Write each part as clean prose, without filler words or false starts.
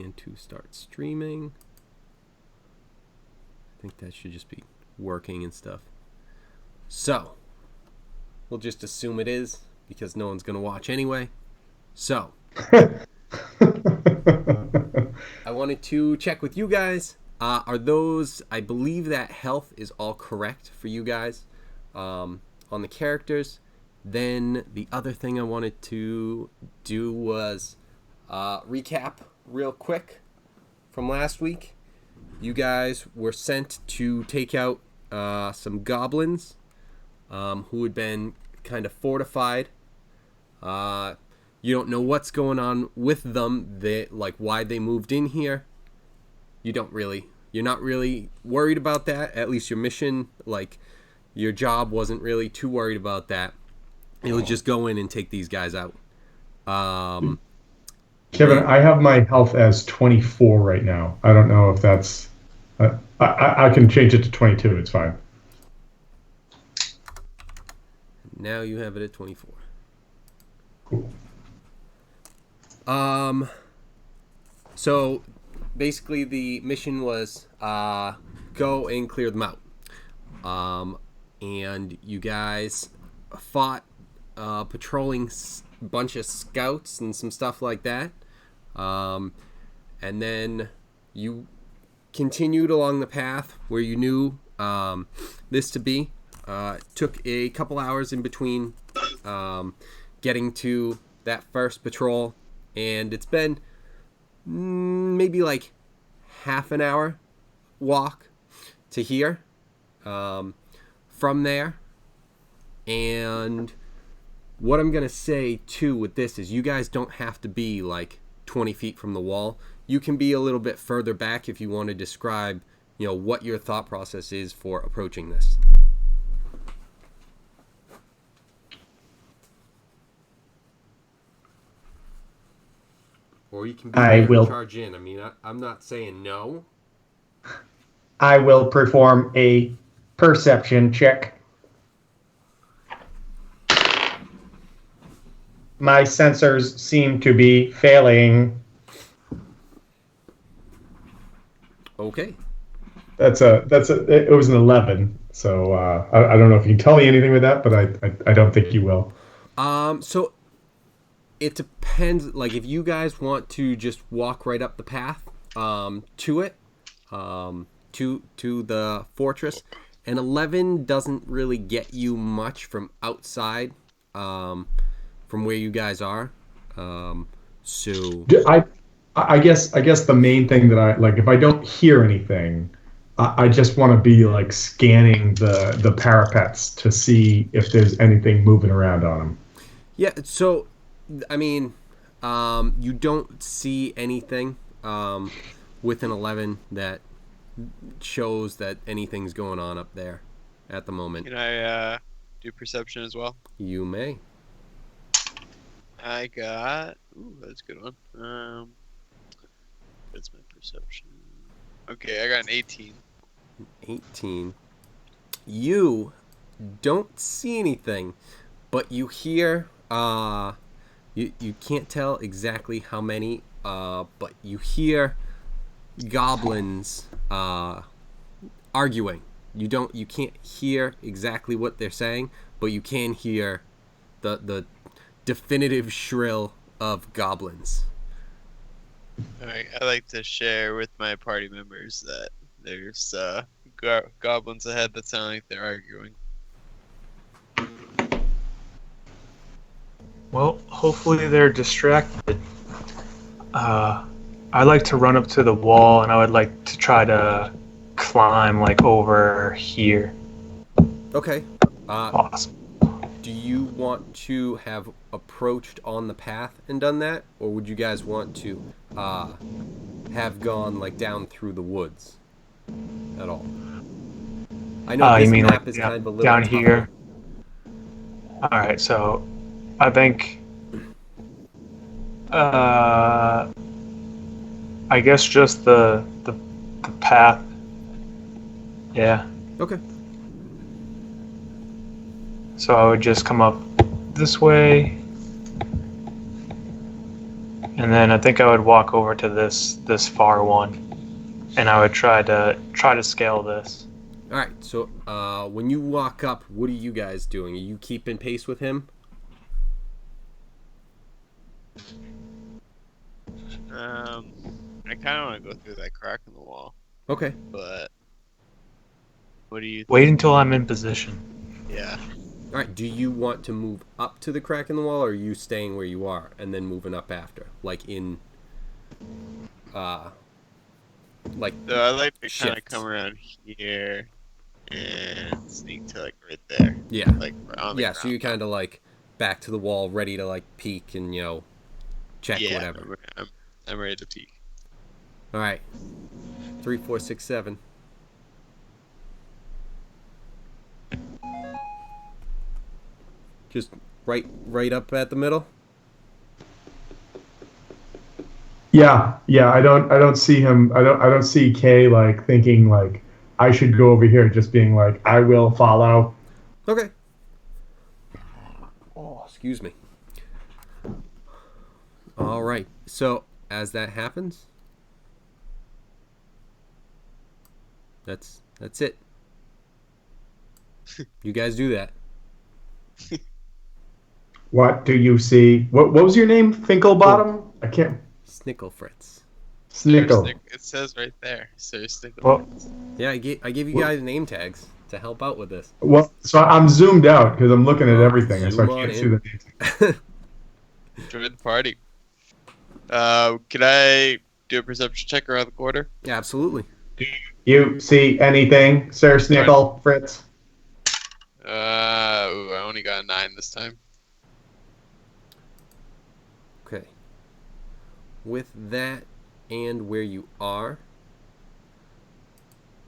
and to start streaming. I think that should just be working and stuff. So, we'll just assume it is because no one's going to watch anyway. So, I wanted to check with you guys. Are those, I believe that health is all correct for you guys on the characters. Then the other thing I wanted to do was recap real quick from last week. You guys were sent to take out some goblins who had been kind of fortified. You don't know what's going on with them. Like why they moved in here. You're not really worried about that. At least your mission, like your job wasn't really too worried about that. It was just go in and take these guys out. Kevin, I have my health as 24 right now. I don't know if that's... I can change it to 22. It's fine. Now you have it at 24. Cool. So basically the mission was go and clear them out. And you guys fought patrolling a bunch of scouts and some stuff like that. And then you continued along the path where you knew this to be. Took a couple hours in between getting to that first patrol, and it's been maybe like half an hour walk to here from there. And what I'm gonna say too with this is you guys don't have to be like 20 feet from the wall. You can be a little bit further back if you want to describe, what your thought process is for approaching this. Or you can be charge in. I mean, I'm not saying no. I will perform a perception check. My sensors seem to be failing. Okay. It was an 11. So I don't know if you can tell me anything with that, but I don't think you will. So it depends. Like if you guys want to just walk right up the path to it, to the fortress, an 11 doesn't really get you much from outside, from where you guys are. So I guess the main thing that I like, if I don't hear anything, I just want to be like scanning the parapets to see if there's anything moving around on them. Yeah. So, I mean, you don't see anything with an 11 that shows that anything's going on up there at the moment. Can I do perception as well? You may. I got... Ooh, that's a good one. That's my perception. Okay, I got an 18. 18. You don't see anything, but you hear... You can't tell exactly how many, but you hear goblins arguing. You can't hear exactly what they're saying, but you can hear the definitive shrill of goblins. Alright, I like to share with my party members that there's goblins ahead that sound like they're arguing. Well, hopefully they're distracted. I'd like to run up to the wall, and I would like to try to climb, like, over here. Okay. Awesome. Do you want to have approached on the path and done that? Or would you guys want to have gone, like, down through the woods at all? I know this map is kind of a little down tougher. here. Alright, so... I think, I guess just the path. Yeah. Okay. So I would just come up this way. And then I think I would walk over to this far one, and I would try to scale this. All right. So when you walk up, what are you guys doing? Are you keeping pace with him? I kind of want to go through that crack in the wall, Okay. but what do you think? Wait until I'm in position. Yeah. All right. Do you want to move up to the crack in the wall, or are you staying where you are and then moving up after, like in, like? So I like to kind of shifts. come around here and sneak to like right there. Yeah. Like on the Yeah. ground. So you kind of like back to the wall, ready to like peek and check whatever. I'm ready to peek. All right. 3, 4, 6, 7. Just right up at the middle. Yeah. I don't see him. I don't see Kay like thinking like I should go over here. Just being like I will follow. Okay. Oh, excuse me. All right. So as that happens, that's it. You guys do that. What do you see? What was your name? Finkelbottom? I can't. Snickle Fritz. Snickle. It says right there. Sir Snickle. Well, Yeah, I gave you guys name tags to help out with this. Well, so I'm zoomed out because I'm looking at everything, so I Zoom on can't see in. the names. Enjoy the party. Can I do a perception check around the corner? Yeah, absolutely. You see anything, Sir Snickle, Fritz? I only got a 9 this time. Okay. With that and where you are,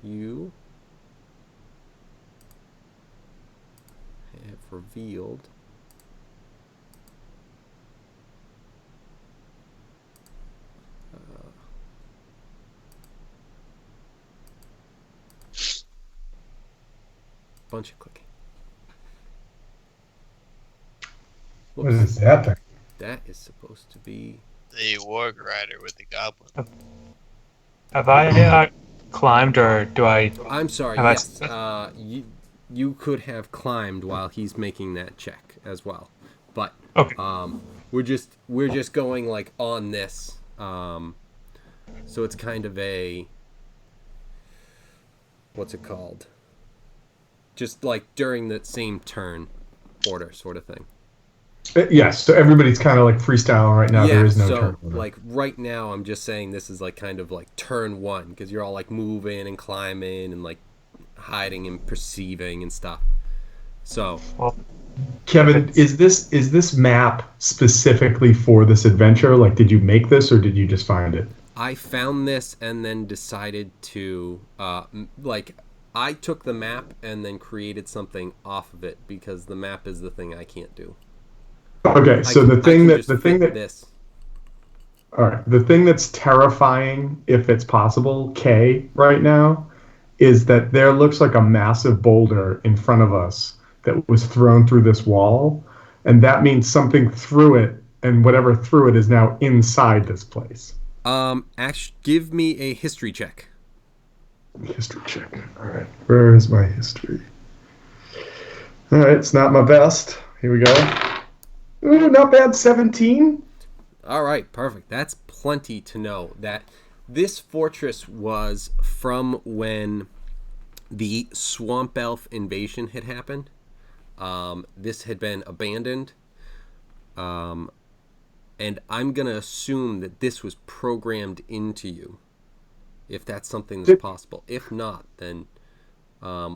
you have revealed bunch of clicking. What is that thing? That is supposed to be. The warg rider with the goblin. have I climbed, or do I? I'm sorry. Have I- Yes. You could have climbed while he's making that check as well, but Okay. we're just going like on this. So it's kind of a. What's it called? Just like during the same turn order sort of thing. Yes, so everybody's kind of like freestyling right now. Yeah, There is no so turn order. like right now I'm just saying this is like kind of like turn 1 because you're all like moving and climbing and like hiding and perceiving and stuff. So Well, Kevin, is this map specifically for this adventure? Like, did you make this or did you just find it? I found this and then decided to like I took the map and then created something off of it because the map is the thing I can't do. Okay, so the thing that this. all right, the thing that's terrifying, if it's possible, Kay, right now, is that there looks like a massive boulder in front of us that was thrown through this wall, and that means something threw it, and whatever threw it is now inside this place. Ash, give me a history check. History check. All right, where is my history? All right, it's not my best. Here we go. Ooh, not bad, 17. All right, perfect. That's plenty to know that this fortress was from when the swamp elf invasion had happened. This had been abandoned. And I'm going to assume that this was programmed into you, if that's something that's possible. If not, then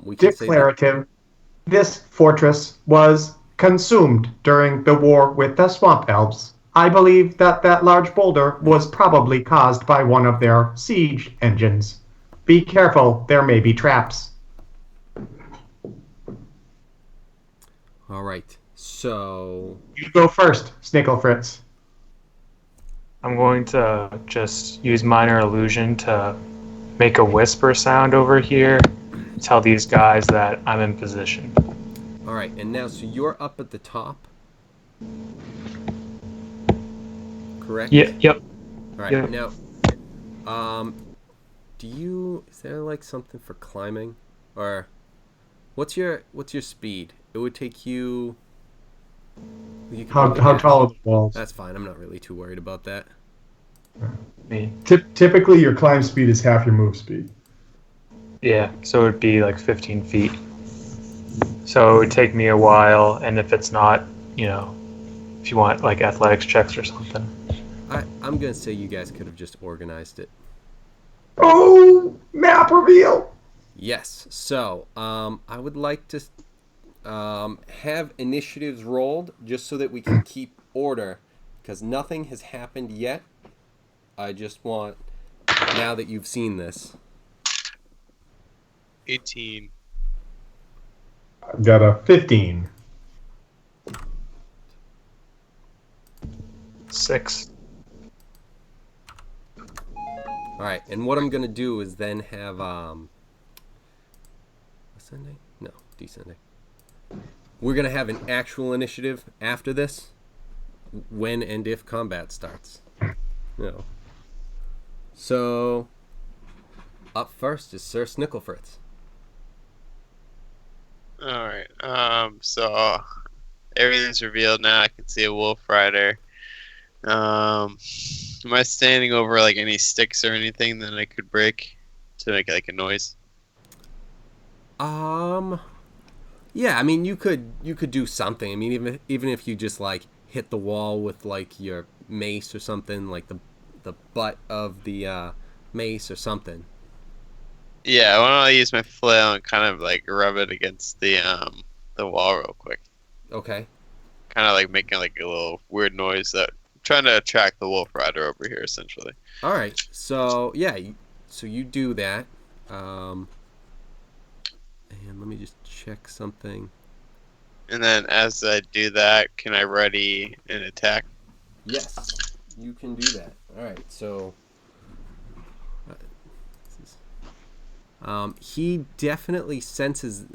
we can say that. Declarative. This fortress was consumed during the war with the swamp elves. I believe that large boulder was probably caused by one of their siege engines. Be careful, there may be traps. All right, so You go first, Snickle Fritz. I'm going to just use minor illusion to make a whisper sound over here, tell these guys that I'm in position. all right, and now so you're up at the top. correct? Yep. All right. Yep. Now, is there like something for climbing, or what's your speed? It would take you. You could How probably how dash. tall are the walls? That's fine. I'm not really too worried about that. Me. Typically, your climb speed is half your move speed. Yeah, so it would be like 15 feet. So it would take me a while, and if it's not, if you want like athletics checks or something. I'm gonna say you guys could have just organized it. Oh, map reveal! Yes. So, I would like to have initiatives rolled just so that we can keep order, because nothing has happened yet. I just want, now that you've seen this. 18. I've got a 15. 6. All right, and what I'm gonna do is then have ascending? No, descending. We're gonna have an actual initiative after this, when and if combat starts. No. So, up first is Sir Snicklefritz. Alright, so everything's revealed now. I can see a wolf rider. Am I standing over like any sticks or anything that I could break to make like a noise? Yeah, I mean you could do something. I mean even if you just like hit the wall with like your mace or something, like the butt of the mace or something. Yeah, why don't I use my flail and kind of like rub it against the wall real quick. Okay. Kind of like making like a little weird noise that trying to attract the wolf rider over here essentially. All right. So yeah, so you do that. And let me just check something. And then as I do that, can I ready an attack? Yes, you can do that. All right. So he definitely senses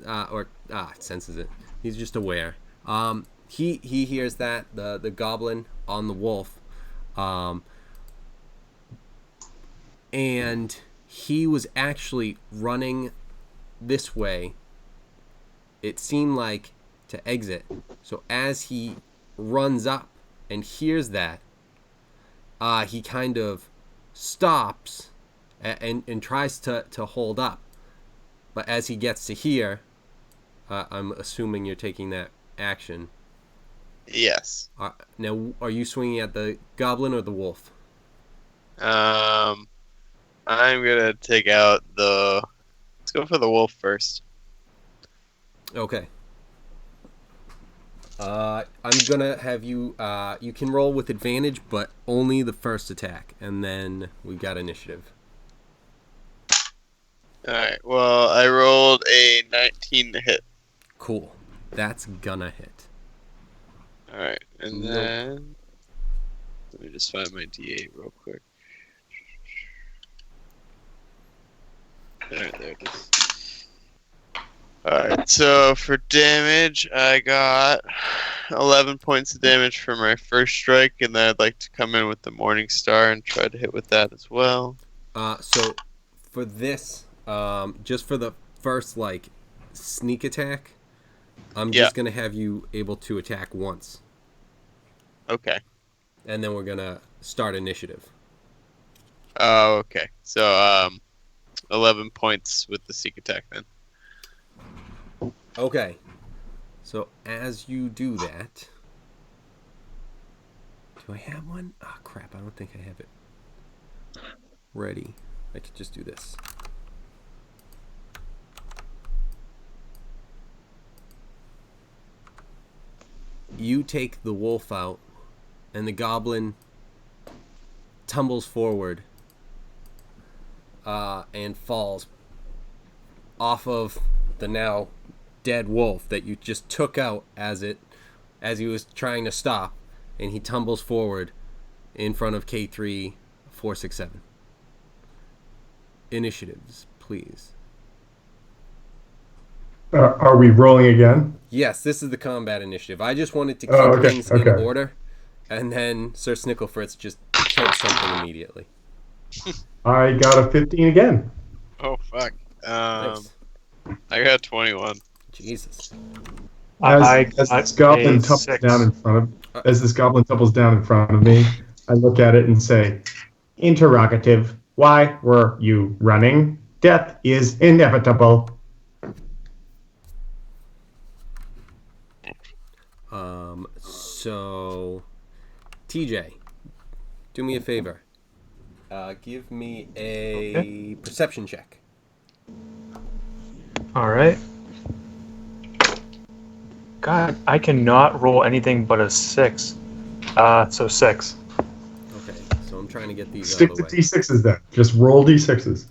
senses it. He's just aware. He hears that the goblin on the wolf, and he was actually running this way. It seemed like to exit. So as he runs up and hears that, he kind of stops and tries to hold up. But as he gets to here, I'm assuming you're taking that action. Yes. Now, are you swinging at the goblin or the wolf? I'm gonna take out the. Let's go for the wolf first. Okay. I'm gonna have you. You can roll with advantage, but only the first attack, and then we've got initiative. Alright, well, I rolled a 19 to hit. Cool. That's gonna hit. Alright, and Nope. then. Let me just find my d8 real quick. Alright, there it is. Alright, so for damage, I got 11 points of damage for my first strike, and then I'd like to come in with the Morning Star and try to hit with that as well. So for this, just for the first like sneak attack, I'm just gonna have you able to attack once, Okay. and then we're gonna start initiative. Oh, okay. So, 11 points with the sneak attack then. Okay. So as you do that, do I have one? Ah, crap! I don't think I have it ready. I could just do this. You take the wolf out, and the goblin tumbles forward and falls off of the now dead wolf that you just took out as he was trying to stop, and he tumbles forward in front of K3 467. Initiatives, please. Are we rolling again? Yes, this is the combat initiative. I just wanted to keep Oh, okay, things in okay. order. And then Sir Snicklefritz just killed something immediately. I got a 15 again. Oh fuck. Nice. I got 21. Jesus. I As got this goblin a tumbles 6. down in front of as this goblin tumbles down in front of me, I look at it and say, "Interrogative. Why were you running? Death is inevitable." So, TJ, do me a favor. Give me a perception check. All right. God, I cannot roll anything but a 6. So 6. Okay, so I'm trying to get these out Stick of to the way. d6s then. Just roll d6s.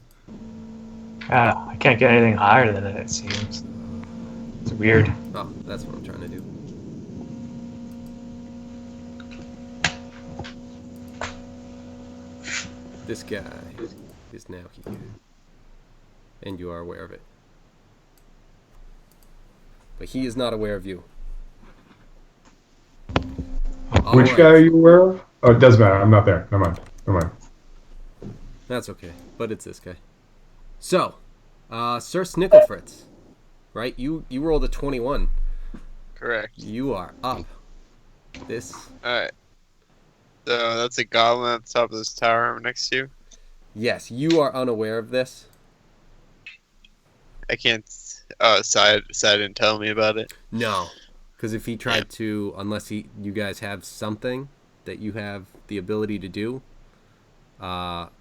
I can't get anything higher than it seems. It's weird. Oh, that's what I'm trying to do. This guy is now here. And you are aware of it. But he is not aware of you. Which guy are you aware of? Oh, it doesn't matter. I'm not there. Never mind. That's okay, but it's this guy. So, Sir Snicklefritz, right? You rolled a 21. Correct. You are up. This. Alright. So that's a goblin at the top of this tower I'm next to. Yes, you are unaware of this. I can't. Oh, Sai didn't tell me about it. No, because if he tried to, unless you guys have something that you have the ability to do,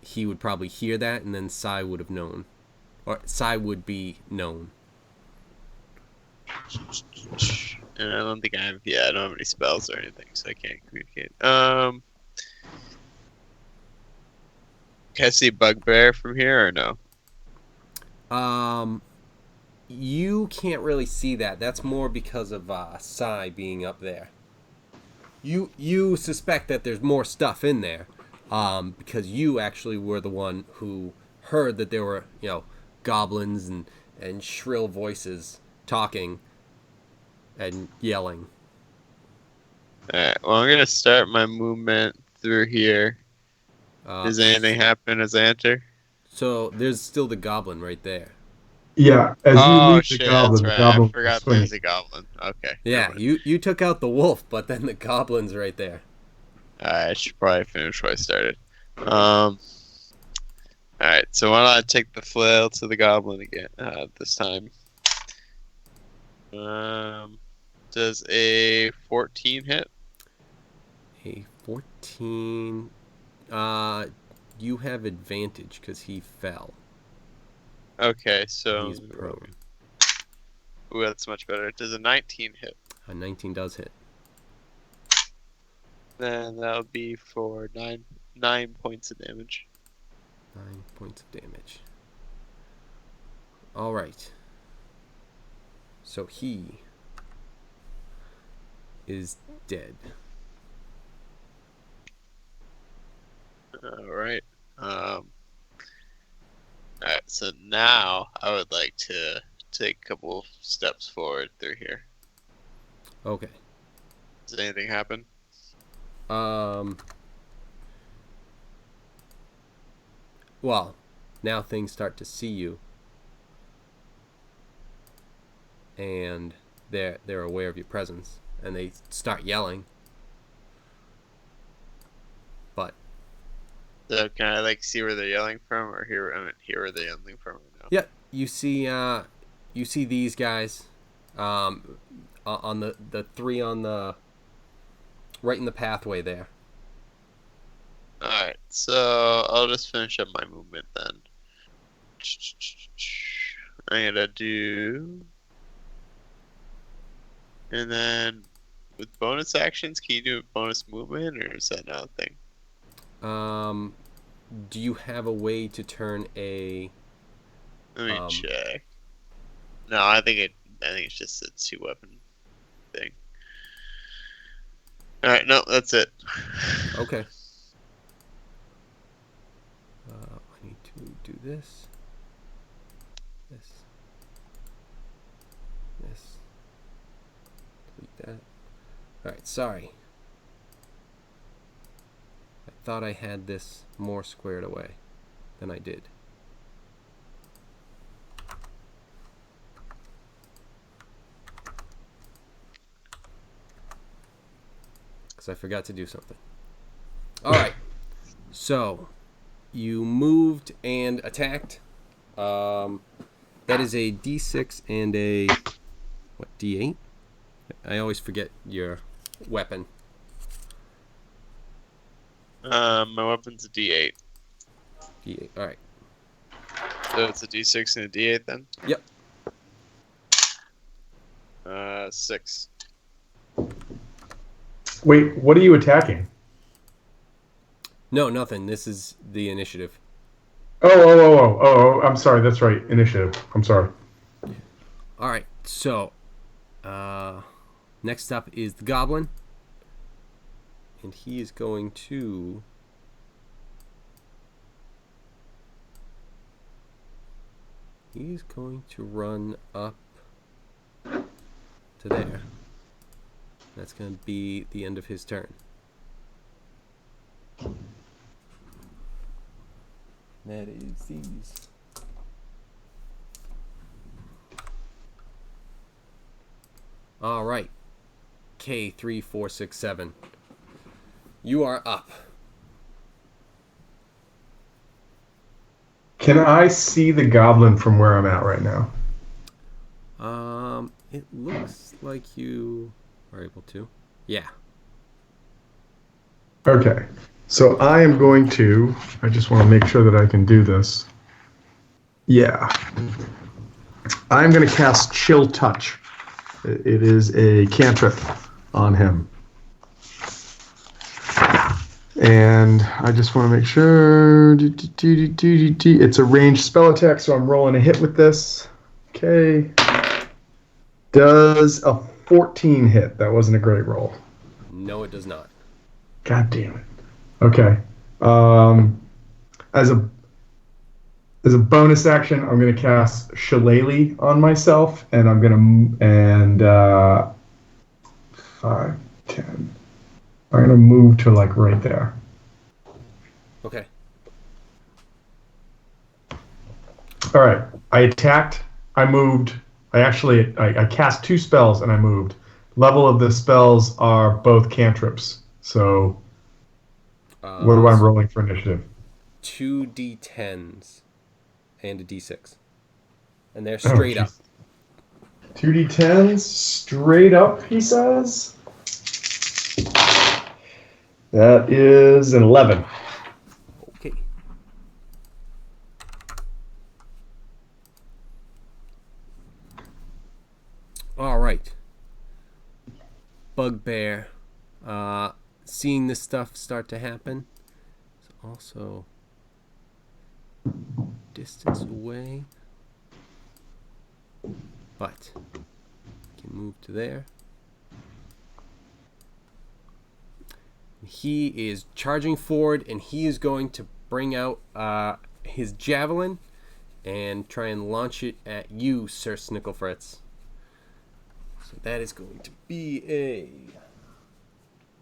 he would probably hear that, and then Sai would have known, or Sai would be known. And I don't think I have. Yeah, I don't have any spells or anything, so I can't communicate. Can I see Bugbear from here or no? You can't really see that. That's more because of Sai being up there. You suspect that there's more stuff in there, because you actually were the one who heard that there were, goblins and shrill voices talking and yelling. Alright, well, I'm gonna start my movement through here. Does anything happen as I enter? So there's still the goblin right there. Yeah, as you Oh leave shit, the goblin, that's the right. goblin I forgot swinging. there's a goblin. Okay. Yeah, you took out the wolf, but then the goblin's right there. I should probably finish what I started. Alright, so why don't I take the flail to the goblin again this time? Does a 14 hit? A 14. You have advantage because he fell. Okay, so He's prone. Ooh, that's much better. Does a 19 hit? A 19 does hit. Then that'll be for 9 points of damage. 9 points of damage. All right. So he is dead. All right. Alright, so now I would like to take a couple steps forward through here. Okay. Does anything happen? Well, now things start to see you, and they're aware of your presence, and they start yelling. But So can I see where they're yelling from, or hear where they're yelling from right now? yeah, you see these guys, on the three on the right in the pathway there. Alright, so I'll just finish up my movement then. I'm gonna do... And then, with bonus actions, can you do a bonus movement, or is that not a thing? Do you have a way to turn a... Let me check. No, I think it's just a 2-weapon thing. Alright, no, that's it. Okay. I need to do this. This. Delete that. Alright, sorry. thought I had this more squared away than I did. Because I forgot to do something. Alright. So, you moved and attacked. That is a D6 and a... What, D8? I always forget your weapon. My weapon's a D8. D8. Alright. So it's a D6 and a D8 then? Yep. 6. Wait, what are you attacking? No, nothing. This is the initiative. Oh, I'm sorry. That's right. Initiative. I'm sorry. Alright, so... next up is the goblin. And he is going to... He's going to run up to there. That's going to be the end of his turn. That is these. All right. K3467. You are up. Can I see the goblin from where I'm at right now? It looks like you are able to. Yeah. Okay. So I am going to... I just want to make sure that I can do this. Yeah. I'm going to cast Chill Touch. It is a cantrip on him. And I just want to make sure... It's a ranged spell attack, so I'm rolling a hit with this. Okay. Does a 14 hit? That wasn't a great roll. No, it does not. God damn it. Okay. As a bonus action, I'm going to cast Shillelagh on myself, and I'm going to 5, 10. I'm going to move to like right there. Okay. All right. I attacked. I moved. I cast 2 spells and I moved. Level of the spells are both cantrips. So what do I rolling for initiative? 2 D10s and a D6. And they're straight up. 2d10s straight up, he says. That is an 11. Okay. All right. Bugbear. Seeing this stuff start to happen. It's also distance away. But can move to there. He is charging forward, and he is going to bring out his javelin and try and launch it at you, Sir Snicklefritz. So that is going to be a...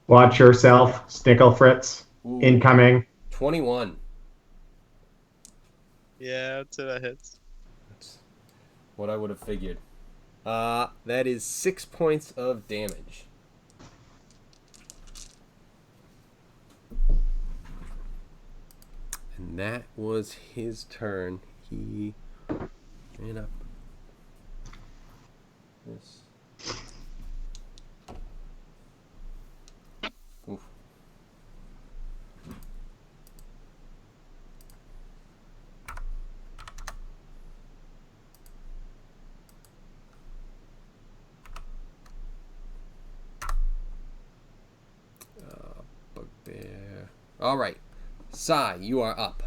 Watch yourself, Snicklefritz. Ooh, Incoming. 21. Yeah, I'd say that hits. That's what I would have figured. That is 6 points of damage. And that was his turn. He ran up this. Oof. Bugbear. All right. Sai, you are up.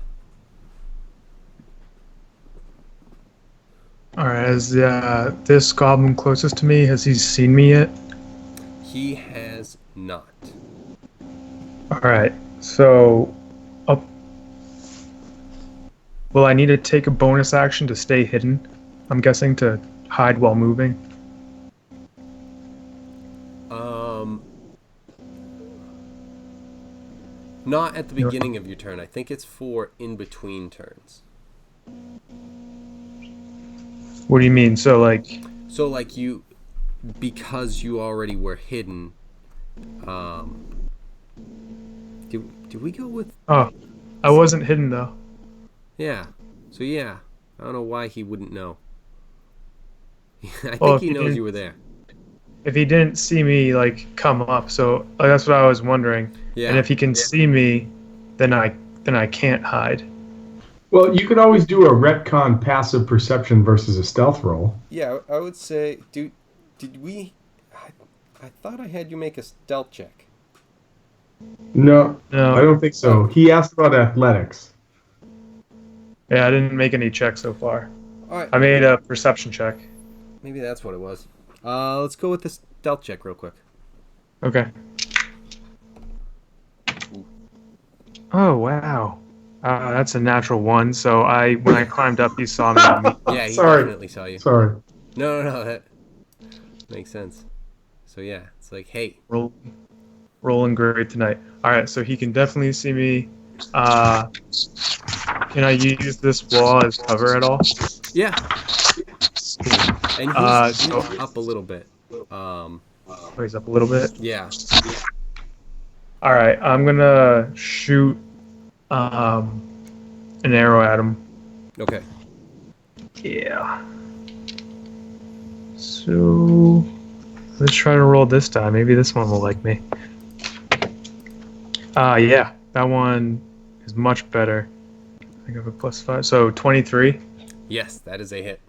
Alright, is this goblin closest to me? Has he seen me yet? He has not. Alright, so up. Will I need to take a bonus action to stay hidden? I'm guessing to hide while moving. Not at the beginning of your turn. I think it's for in between turns. What do you mean? So like, You, because you already were hidden. Did we go with? oh, I wasn't hidden though. Yeah. So yeah, I don't know why he wouldn't know. I Well, think if he he knows didn't- you were there. If he didn't see me like come up, so like, that's what I was wondering. Yeah. And if he can see me, then I can't hide. Well, you could always do a retcon passive perception versus a stealth roll. Yeah, I would say. Did we? I thought I had you make a stealth check. No, No. I don't think so. He asked about athletics. Yeah, I didn't make any checks so far. All right. I made a perception check. Maybe that's what it was. Let's go with the stealth check real quick. Okay. Oh wow, that's a natural one. So when I climbed up, you saw me. Yeah, he Sorry. definitely saw you. Sorry. No, that makes sense. So yeah, it's like, hey, Rolling great tonight. All right, so he can definitely see me. Can I use this wall as cover at all? yeah, and he's up a little bit. Oh, he's up a little bit. Yeah, All right, I'm gonna shoot an arrow at him. okay. Yeah. So let's try to roll this time. Maybe this one will like me. Yeah, that one is much better. I think I have a +5, so 23. Yes, that is a hit.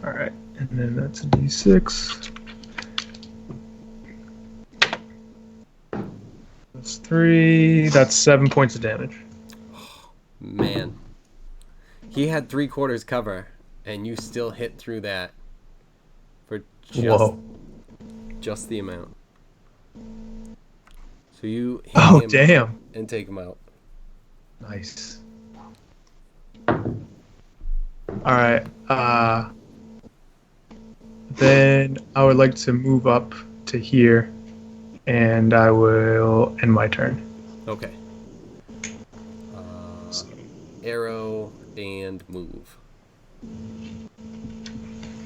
All right, and then that's a d6. That's 3. That's 7 points of damage. Man, he had 3/4 cover, and you still hit through that for just the amount. So you hit Oh, him damn. and take him out. Nice. All right. Then I would like to move up to here, and I will end my turn. Okay. Arrow and move.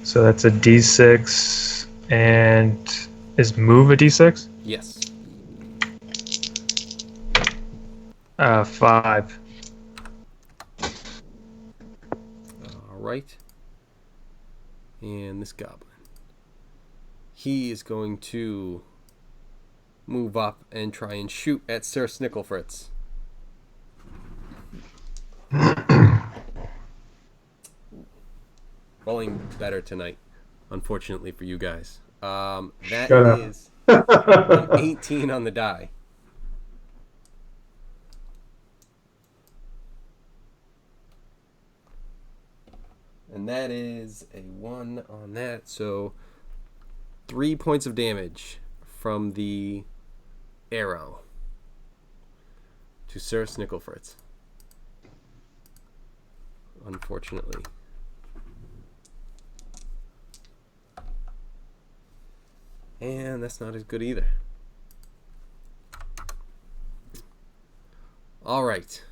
So that's a d6, and is move a d6? Yes. 5. All right. And this goblin. He is going to move up and try and shoot at Sir Snicklefritz. Rolling better tonight, unfortunately for you guys. That Shut up. is an 18 on the die. And that is a 1 on that. So 3 points of damage from the arrow to Sir Snicklefritz. Unfortunately. And that's not as good either. All right.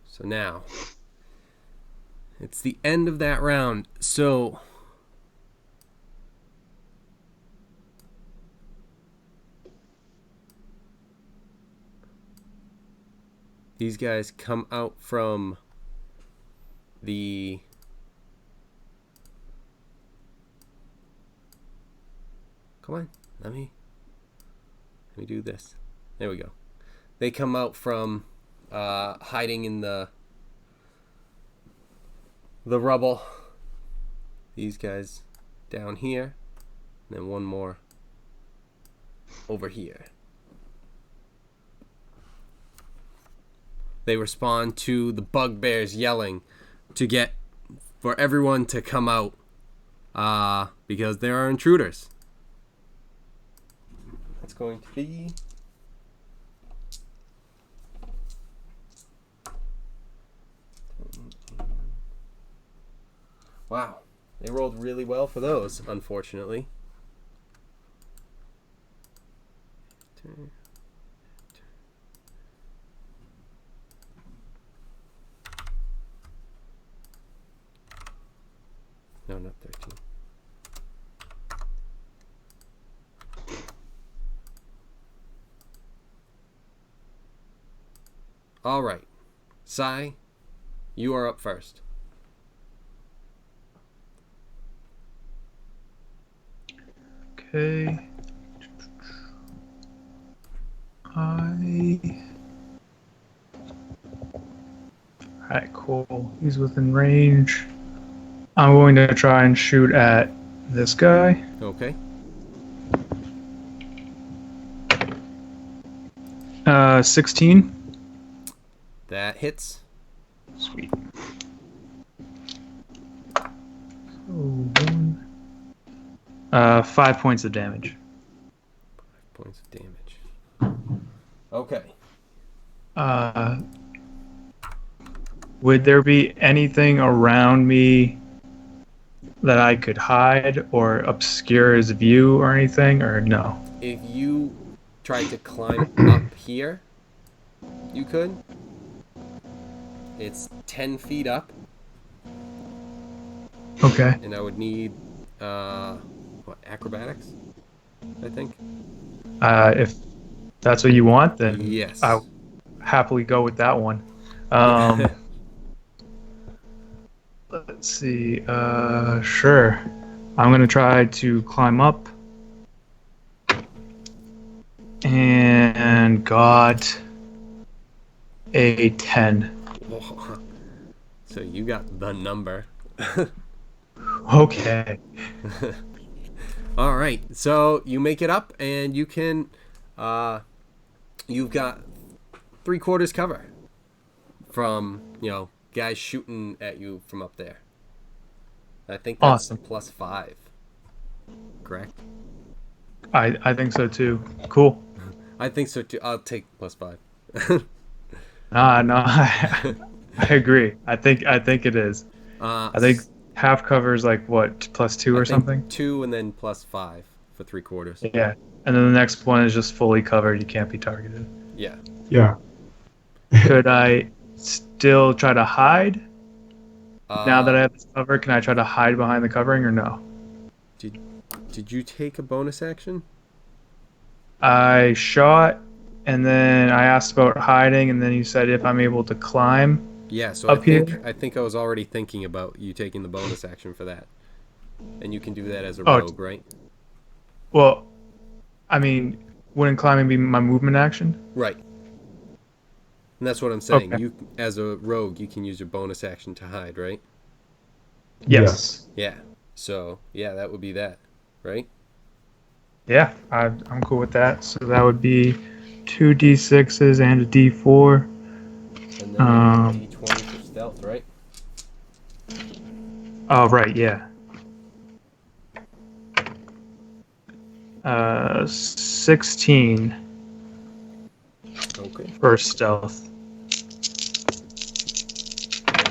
So now it's the end of that round. So these guys come out from the Come on, let me do this. There we go. They come out from hiding in the rubble. These guys down here, and then one more over here. They respond to the bugbears yelling for everyone to come out because there are intruders. That's going to be wow. They rolled really well for those, unfortunately. No, not 13. All right. Sai, you are up first. Okay. Alright, cool. He's within range. I'm going to try and shoot at this guy. Okay. 16. That hits. Sweet. So, 1. 5 points of damage. 5 points of damage. Okay. Would there be anything around me that I could hide or obscure his view or anything, or no? If you tried to climb up here, you could. It's 10 feet up, Okay. and I would need, acrobatics, I think? If that's what you want, then Yes. I'll happily go with that one. Let's see. Sure. I'm going to try to climb up. And got a 10. So you got the number. Okay. All right. So you make it up, and you can. You've got 3/4 cover from guys shooting at you from up there. I think that's Awesome. +5. Correct. I think so too. Cool. I think so too. I'll take +5. No, I agree. I think it is. I think half cover is like what, +2 or something? 2 and then +5 for 3/4. Yeah. And then the next one is just fully covered. You can't be targeted. Yeah. Yeah. Could I still try to hide? Now that I have this cover, can I try to hide behind the covering or no? Did you take a bonus action? I shot, and then I asked about hiding, and then you said if I'm able to climb. Yeah, so Up here? I think I was already thinking about you taking the bonus action for that. And you can do that as a Oh. rogue, right? Well, I mean, wouldn't climbing be my movement action? Right. And that's what I'm saying. Okay. You, as a rogue, you can use your bonus action to hide, right? Yes. Yeah. So, yeah, that would be that, right? Yeah, I'm cool with that. So that would be 2 d6s and a d4. And then a d20 for stealth, right? Oh, right, yeah. 16 Okay. for stealth.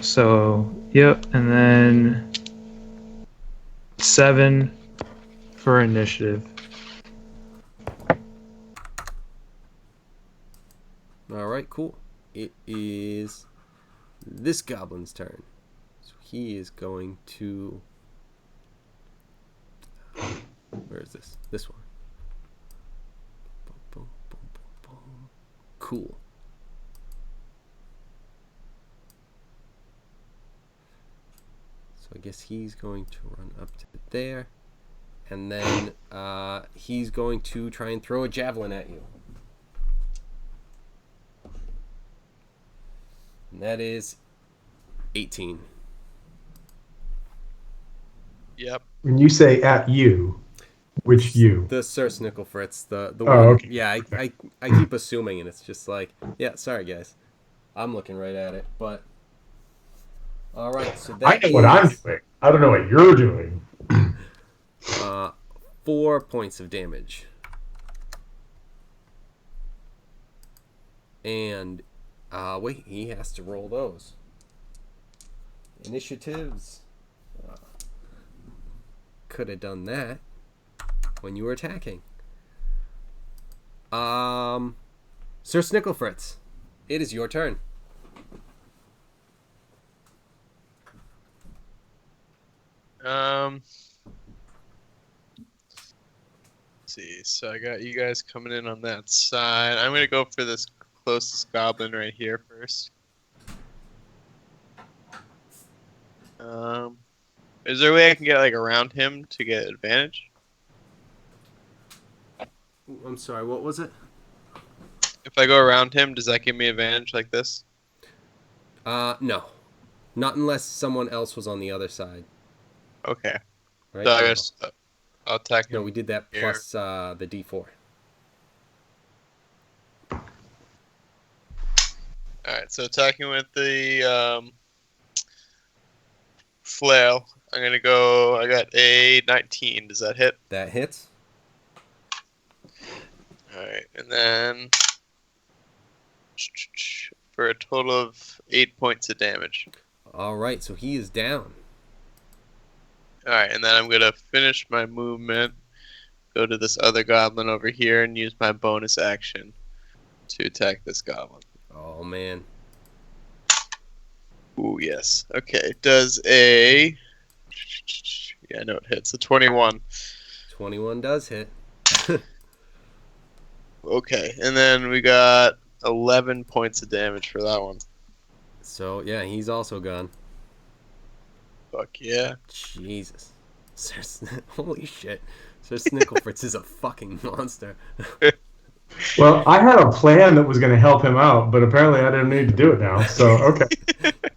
So, yep, and then 7 for initiative. All right, cool. It is this goblin's turn. So he is going to... Where is this? This one. Boom, boom, boom, boom, boom. Cool. So I guess he's going to run up to there. And then he's going to try and throw a javelin at you. And that is 18. Yep. When you say at you, which you? The Sir Snicklefritz, the Oh, one. okay. Yeah, I keep assuming, and it's just like, yeah, sorry guys, I'm looking right at it, but all right. So that I know what I'm doing. I don't know what you're doing. 4 points of damage, and wait, he has to roll those initiatives. Could have done that when you were attacking. Sir Snicklefritz, it is your turn. See, so I got you guys coming in on that side. I'm gonna go for this closest goblin right here first. Is there a way I can get like around him to get advantage? I'm sorry, what was it? If I go around him, does that give me advantage like this? No. Not unless someone else was on the other side. Okay. Right? So I No. guess I'll attack him. No, we did that here. plus the D4. Alright, so attacking with the flail. I'm gonna go. I got a 19. Does that hit? That hits. Alright, and then for a total of 8 points of damage. All right, so he is down. Alright, and then I'm gonna finish my movement, go to this other goblin over here, and use my bonus action to attack this goblin. Oh, man. Ooh, yes. Okay, does a... Yeah, I know it hits. A 21. 21 does hit. Okay, and then we got 11 points of damage for that one. So, yeah, he's also gone. Fuck yeah. Jesus. Holy shit. Sir Snicklefritz is a fucking monster. Well, I had a plan that was going to help him out, but apparently I didn't need to do it now. So, okay.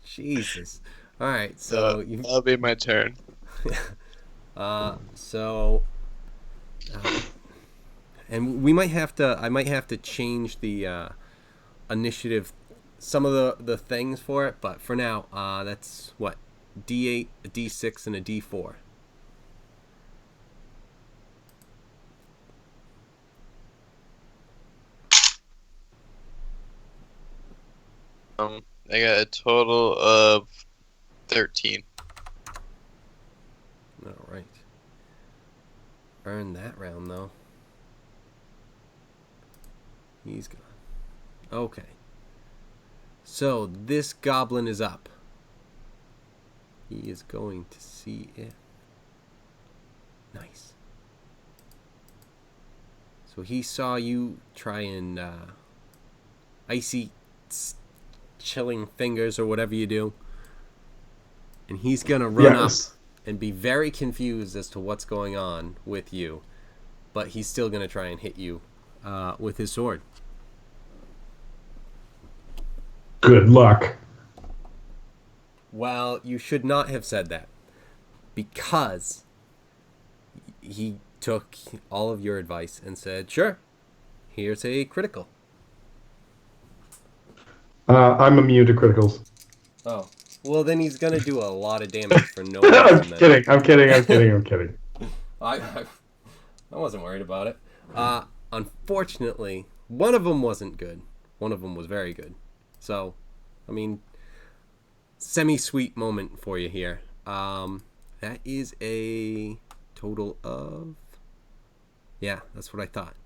Jesus. All right, so you. That'll be my turn. And we might have to. I might have to change the initiative, some of the things for it. But for now, that's what, D8, a D6, and a D4. I got a total of 13. All right. Earn that round though. He's gone. Okay. So this goblin is up. He is going to see if. Nice. So he saw you try and icy chilling fingers or whatever you do. And he's going to run up and be very confused as to what's going on with you. But he's still going to try and hit you with his sword. Good luck. Well, you should not have said that. Because he took all of your advice and said, sure, here's a critical. I'm immune to criticals. Oh. Well, then he's going to do a lot of damage for no I'm reason. kidding. I wasn't worried about it. Unfortunately, one of them wasn't good. One of them was very good. So, I mean, semi-sweet moment for you here. That is a total of... Yeah, that's what I thought.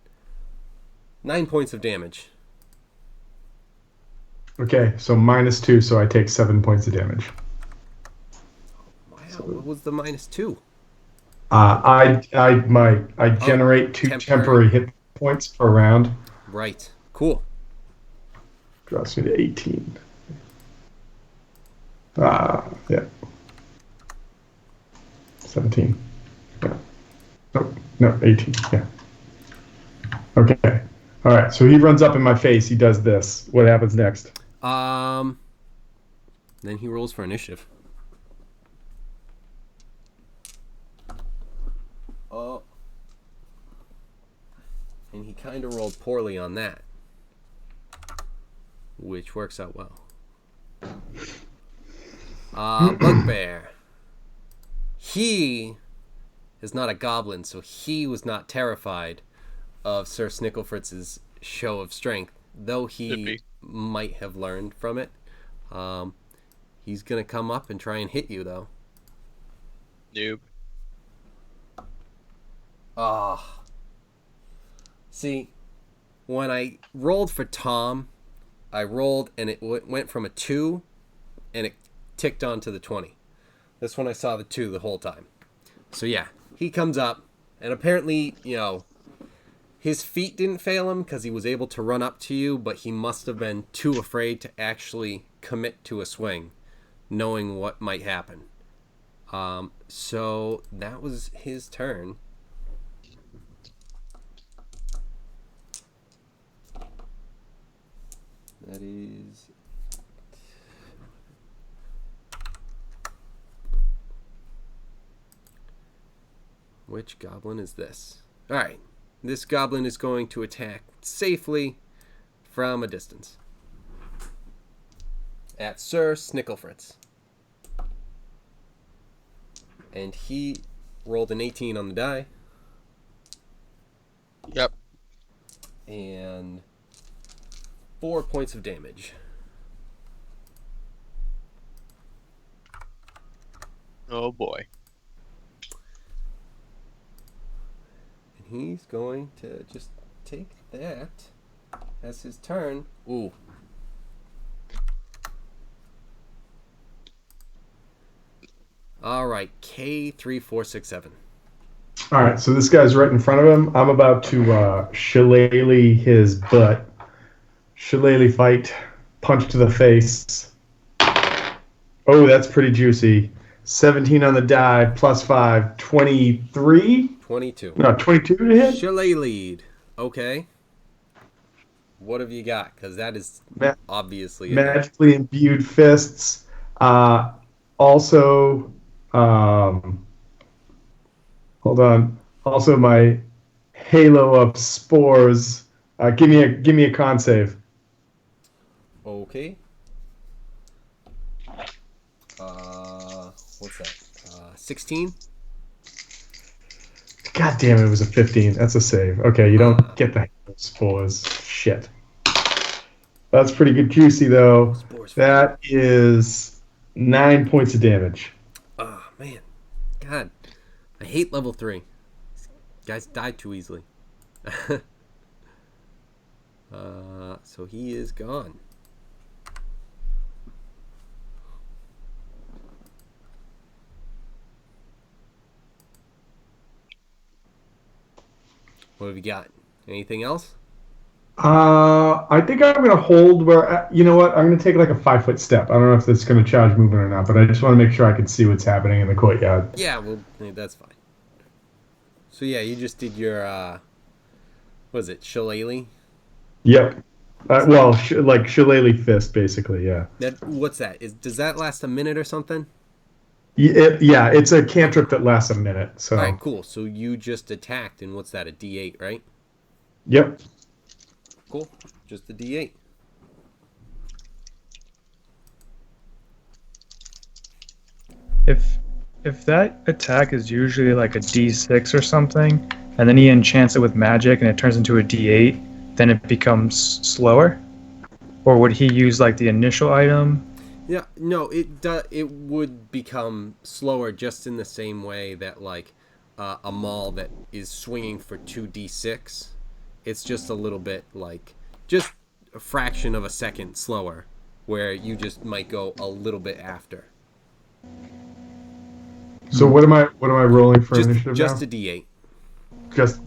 9 points of damage. Okay, so -2, so I take 7 points of damage. Wow, what was the -2? I generate 2 temporary hit points per round. Right. Cool. Drops me to 18. Yeah. 17. Yeah. No, 18. Yeah. Okay. All right. So he runs up in my face. He does this. What happens next? Then he rolls for initiative. Oh. And he kind of rolled poorly on that, which works out well. Bugbear. He is not a goblin, so he was not terrified of Sir Snicklefritz's show of strength, though he might have learned from it. He's going to come up and try and hit you, though. Noob. See, when I rolled for Tom, I rolled and it went from a 2 and it ticked on to the 20. This one I saw the 2 the whole time. So yeah, he comes up, and apparently, his feet didn't fail him because he was able to run up to you, but he must have been too afraid to actually commit to a swing, knowing what might happen. So that was his turn. That is... Which goblin is this? Alright. This goblin is going to attack safely from a distance. At Sir Snicklefritz. And he rolled an 18 on the die. Yep. And 4 points of damage. Oh boy. And he's going to just take that as his turn. Ooh. All right, K3467. All right, so this guy's right in front of him. I'm about to shillelagh his butt. Shillelagh fight. Punch to the face. Oh, that's pretty juicy. 17 on the die, plus 5. 23? 22. No, 22 to hit? Shillelagh. Okay. What have you got? Because that is obviously... Magically imbued fists. Also... hold on. Also, my halo of spores. Give me a con save. Okay. What's that? 16. God damn it! It was a 15. That's a save. Okay, you don't get the halo of spores. Shit. That's pretty good, juicy though. That is 9 points of damage. Oh man, God, I hate level 3. These guys die too easily. So he is gone. What have you got? Anything else? I think I'm gonna hold where. You know what? I'm gonna take like a 5-foot step. I don't know if that's gonna charge movement or not, but I just want to make sure I can see what's happening in the courtyard. Yeah, well, that's fine. So yeah, you just did your what is it, shillelagh? Yep. Well, like shillelagh fist, basically. Yeah. What's that? Does that last a minute or something? Yeah, it's a cantrip that lasts a minute. So. All right, cool. So you just attacked, and what's that? A D8, right? Yep. Cool. Just a D8. If that attack is usually like a D6 or something, and then he enchants it with magic and it turns into a D8, then it becomes slower? Or would he use like the initial item? Yeah, no, it would become slower just in the same way that like a maul that is swinging for 2d6. It's just a little bit like just a fraction of a second slower, where you just might go a little bit after. So what am I rolling for initiative just now? a D8.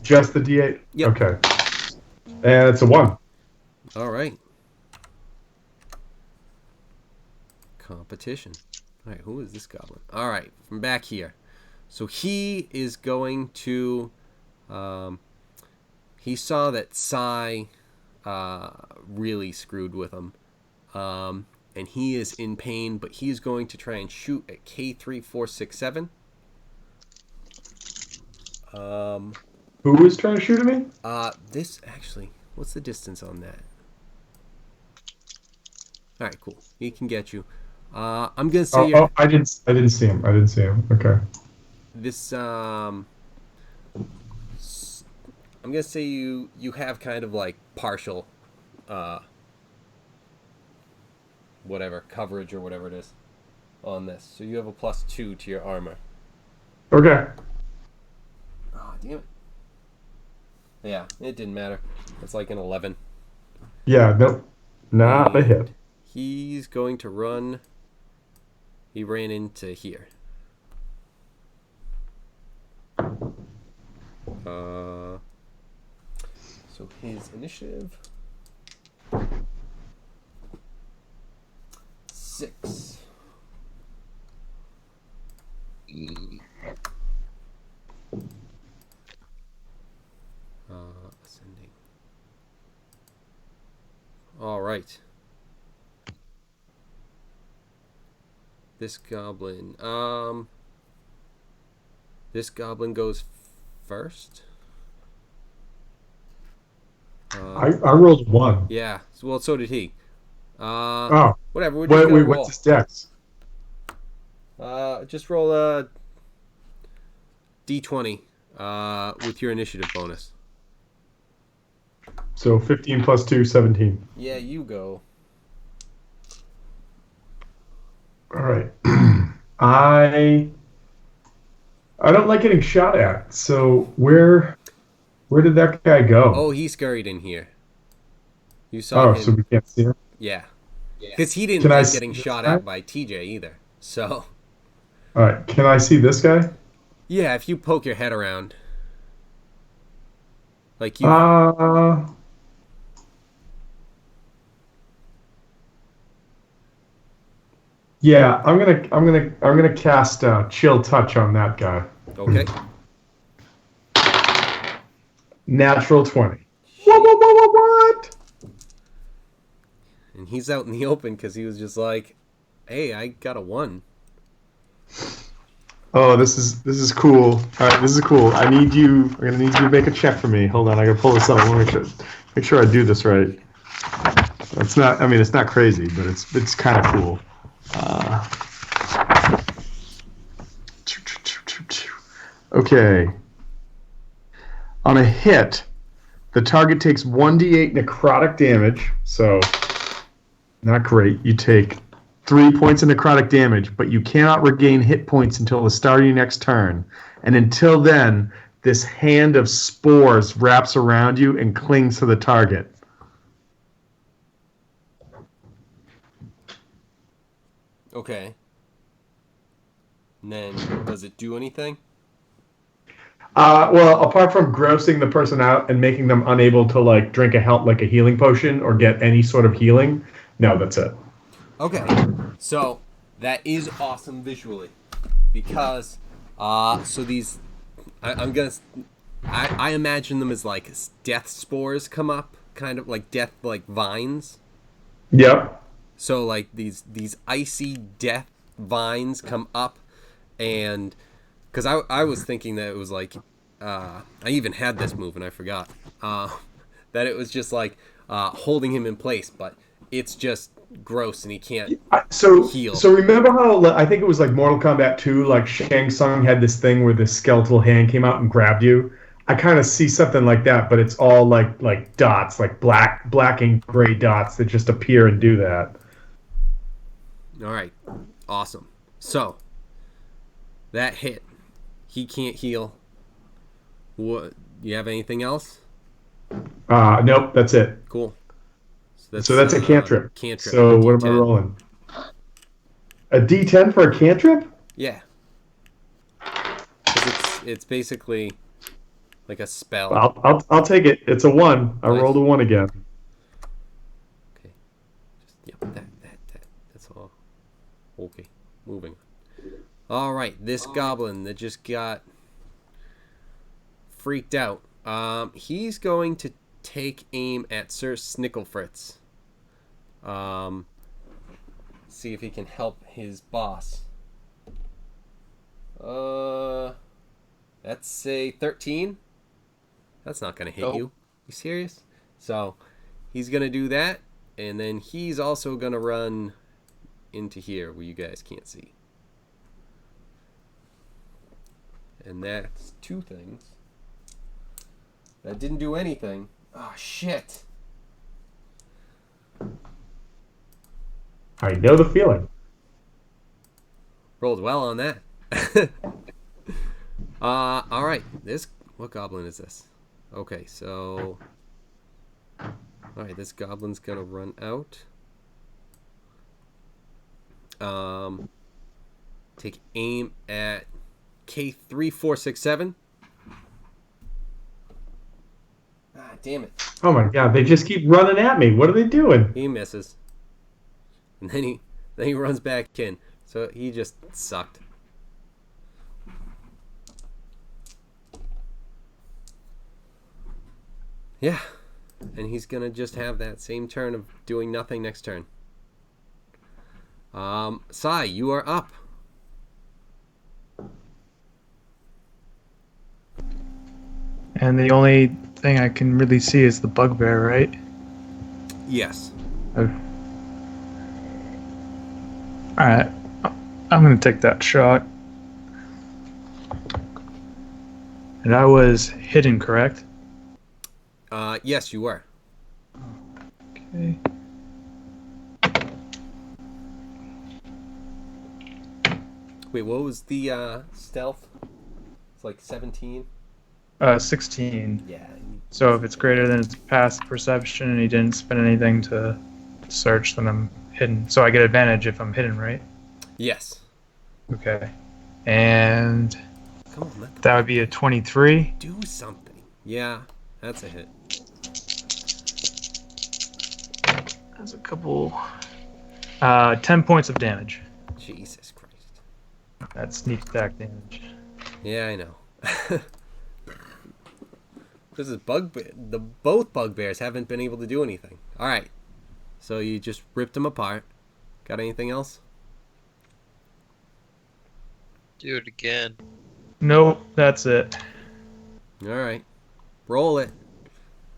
Just the D8. Yep. Okay. And it's a 1. All right. Competition. All right, who is this goblin? All right, from back here. So he is going to. He saw that Sai really screwed with him, and he is in pain. But he is going to try and shoot at K3467. Who is trying to shoot at me? This actually. What's the distance on that? All right, cool. He can get you. I'm gonna say. I didn't see him. Okay. This I'm gonna say you have kind of like partial, whatever coverage or whatever it is, on this. So you have a +2 to your armor. Okay. Oh damn it. Yeah, it didn't matter. It's like an 11. Yeah. Nope. Not a hit. He's going to run. He ran into here. So his initiative 6. Ascending. All right. This goblin. This goblin goes first. I rolled 1. Yeah. Well, so did he. Oh. Whatever. We're just gonna Wait, roll. what's his dex? Just roll a d20 with your initiative bonus. So 15 plus 2, 17. Yeah, you go. All right. I don't like getting shot at. So where did that guy go? Oh, he scurried in here. You saw Oh, him. so we can't see him? Yeah. Because he didn't Can I like see getting this shot guy? at by TJ either. So, All right. Can I see this guy? yeah, if you poke your head around. Like you. Yeah, I'm gonna cast Chill Touch on that guy. Okay. Natural 20. What? And he's out in the open because he was just like, hey, I got a 1. Oh, this is cool. All right, this is cool. I'm gonna need you to make a check for me. Hold on, I gotta pull this up. I want to make sure I do this right. It's not. I mean, it's not crazy, but it's kind of cool. Okay. On a hit, the target takes 1d8 necrotic damage. So, not great. You take 3 points of necrotic damage, but you cannot regain hit points until the start of your next turn. And until then, this hand of spores wraps around you and clings to the target. Okay. And then, does it do anything? Well, apart from grossing the person out and making them unable to like drink a healing potion or get any sort of healing, no, that's it. Okay. So, that is awesome visually. Because, so these, I imagine them as like death spores come up, kind of like death, like vines. Yep. So like these icy death vines come up, and because I was thinking that it was like I even had this move and I forgot that it was just like holding him in place, but it's just gross and he can't heal. So remember how I think it was like Mortal Kombat 2, like Shang Tsung had this thing where the skeletal hand came out and grabbed you. I kind of see something like that, but it's all like dots, like black and gray dots that just appear and do that. All right, awesome. So that hit, he can't heal. What? You have anything else? Nope, that's it. Cool. So that's a cantrip. Cantrip. So what am I rolling? A D10 for a cantrip? Yeah. 'Cause it's basically like a spell. I'll take it. It's a 1. I Nice. rolled a 1 again. Okay. Just that's all. Okay. Moving. All right. This goblin that just got freaked out. He's going to take aim at Sir Snicklefritz. See if he can help his boss. That's a 13. That's not going to hit Nope. you. You serious? So, he's going to do that, and then he's also going to run into here where you guys can't see. And that's 2 things. That didn't do anything. Oh, shit. I know the feeling. Rolled well on that. All right. What goblin is this? Okay, so all right, this goblin's gonna run out. Take aim at K3467. damn it. Oh my god, they just keep running at me. What are they doing? He misses. And then he runs back in. So he just sucked. Yeah. And he's going to just have that same turn of doing nothing next turn. Sai, you are up. And the only thing I can really see is the bugbear, right? Yes. Alright. I'm going to take that shot. And I was hidden, correct? Yes, you were. Okay. Wait, what was the stealth? It's like 17? 16. Yeah. So if it's greater than its past perception and he didn't spend anything to search, then I'm hidden. So I get advantage if I'm hidden, right? Yes. Okay. And Come on, let that would be a 23. do something. Yeah, that's a hit. That's a couple. 10 points of damage. Jesus Christ. That's sneak attack damage. Yeah, I know. This is bugbear. Both bugbears haven't been able to do anything. All right. So you just ripped them apart. Got anything else? Do it again. Nope, that's it. All right. Roll it.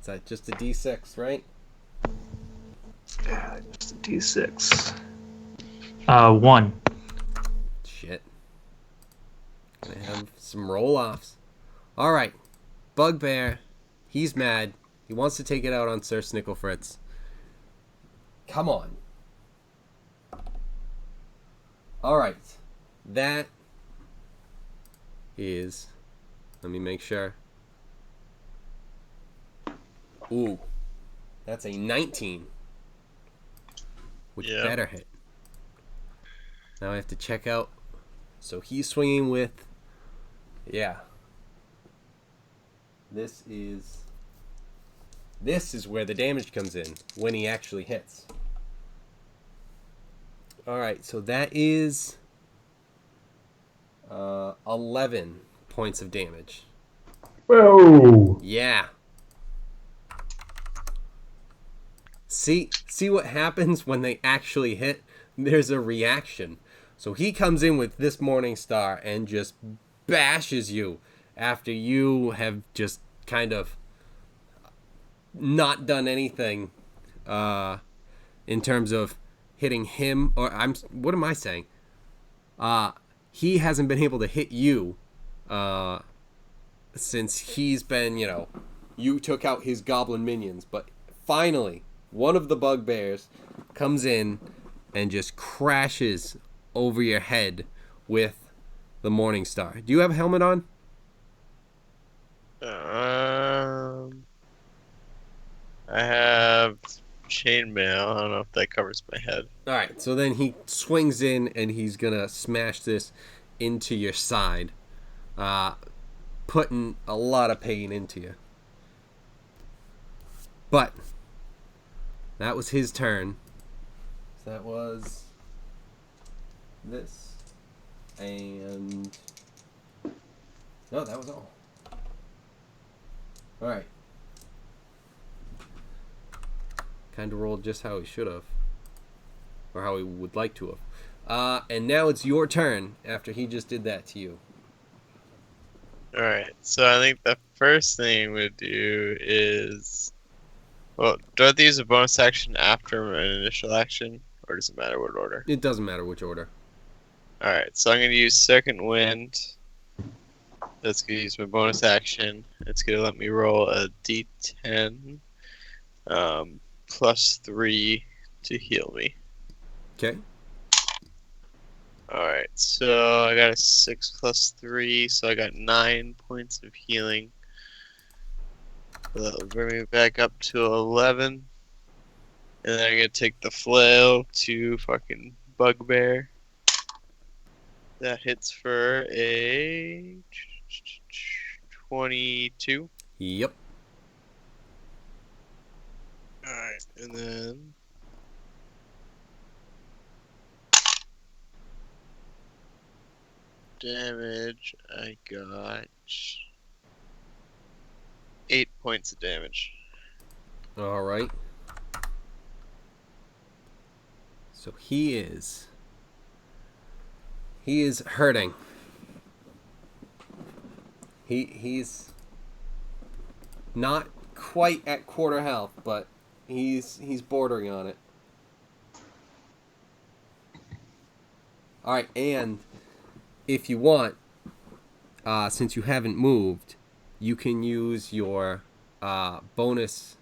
Is that just a D6, right? Yeah, just a d6. 1. Shit. Gonna have some roll-offs. All right. Bugbear. He's mad. He wants to take it out on Sir Snicklefritz. Come on. All right. That is... Let me make sure. Ooh. That's a 19. Which Yeah. better hit. Now I have to check out. So he's swinging with... Yeah. This is where the damage comes in. When he actually hits. Alright, so that is... 11 points of damage. Whoa! Yeah. See what happens when they actually hit? There's a reaction. So he comes in with this Morning Star and just bashes you after you have just kind of not done anything in terms of hitting him. Or what am I saying? He hasn't been able to hit you since he's been, you took out his goblin minions. But finally, one of the bugbears comes in and just crashes over your head with the Morning Star. Do you have a helmet on? I have chainmail. I don't know if that covers my head. All right, so then he swings in and he's gonna smash this into your side, putting a lot of pain into you. But that was his turn. So that was this, and no, that was all. All right. Kind of rolled just how he should have, or how he would like to have. And now it's your turn after he just did that to you. Alright, so I think the first thing we'd do is... Well, do I have to use a bonus action after an initial action? Or does it matter what order? It doesn't matter which order. Alright, so I'm going to use Second Wind. That's going to use my bonus action. It's going to let me roll a d10 plus 3 to heal me. Okay. Alright, so I got a 6 plus 3, so I got 9 points of healing. So that'll bring me back up to 11. And then I'm gonna take the flail to fucking bugbear. That hits for a 22. Yep. Alright, and then damage, I got 8 points of damage. All right. So he is hurting. He's not quite at quarter health, but he's bordering on it. All right, and if you want, since you haven't moved, you can use your bonus.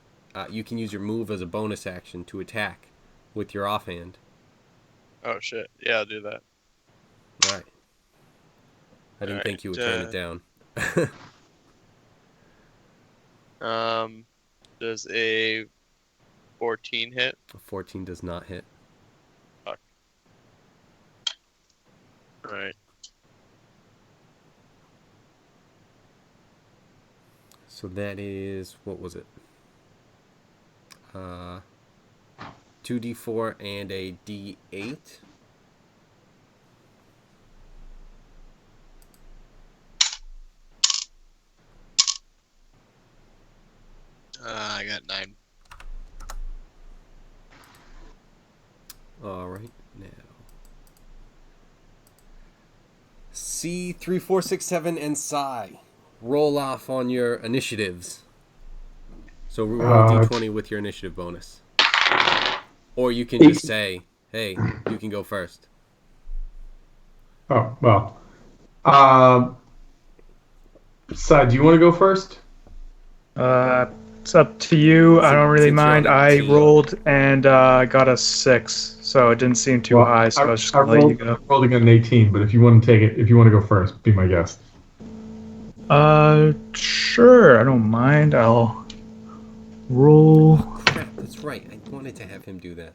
You can use your move as a bonus action to attack with your offhand. Oh shit! Yeah, I'll do that. All right. I didn't think you would turn it down. Does a 14 hit? A 14 does not hit. Fuck. Alright. So that is, what was it? 2d4 and a d8. I got 9. All right, now. C 3, 4, 6, 7, and Psi. Roll off on your initiatives. So roll d20 with your initiative bonus. Or you can just say, hey, you can go first. Oh, well. Sai, do you want to go first? It's up to you. I don't really Since you're on mind. the I team. rolled and got a 6, so it didn't seem too high. So I was just gonna let you go. I rolled again an 18, but if you want to take it, if you want to go first, be my guest. Sure. I don't mind. I'll roll. Oh, crap, that's right. I wanted to have him do that.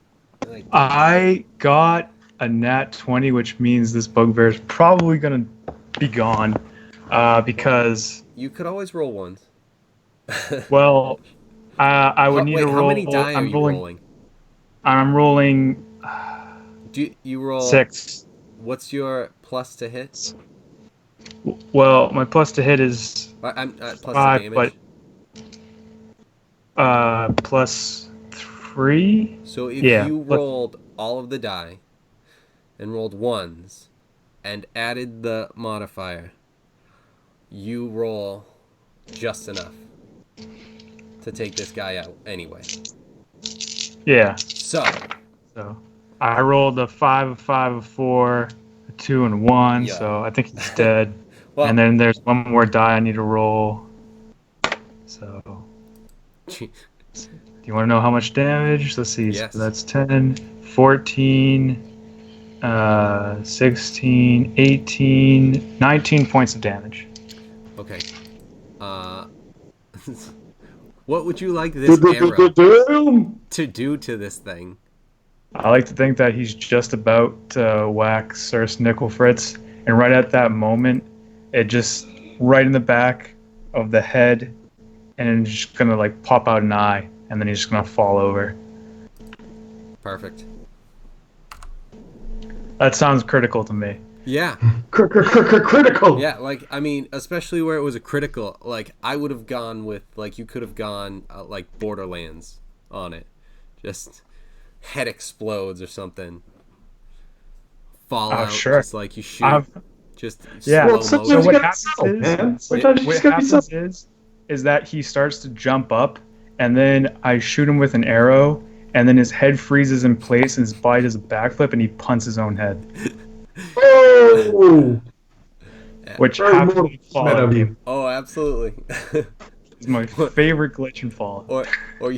I got a nat 20, which means this bugbear is probably gonna be gone. Because You could always roll ones. well, I would need to roll. How many die are you rolling? I'm rolling Do you roll 6. What's your plus to hit? Well, my plus to hit is I'm plus 5, to damage. but plus 3. So if Yeah, you rolled all of the die and rolled ones and added the modifier, you roll just enough to take this guy out anyway. Yeah. So I rolled a 5, a 5, a 4, a 2, and 1. Yeah. So I think he's dead. well, And then there's one more die I need to roll. So do you want to know how much damage? Let's see. Yes. So that's 10, 14, 16, 18, 19 points of damage. okay. What would you like this arrow to do to this thing? I like to think that he's just about to whack Circe Nickelfritz, and right at that moment, it just right in the back of the head, and it's just gonna like pop out an eye, and then he's just gonna fall over. Perfect. That sounds critical to me. Yeah. Critical. Yeah, like, I mean, especially where it was a critical, like, I would have gone with, like, you could have gone, like, Borderlands on it. Just head explodes or something. Fallout, Sure. just like you shoot. Just Yeah. slow Well, sometimes motion. So what you gotta happens sell, is, man. Sometimes you what just gotta be happens is that he starts to jump up, and then I shoot him with an arrow, and then his head freezes in place, and his body does a backflip, and he punts his own head, Oh! which Very happens mortal in of Fallout. you. Oh, absolutely. It's my favorite glitch in Fallout. or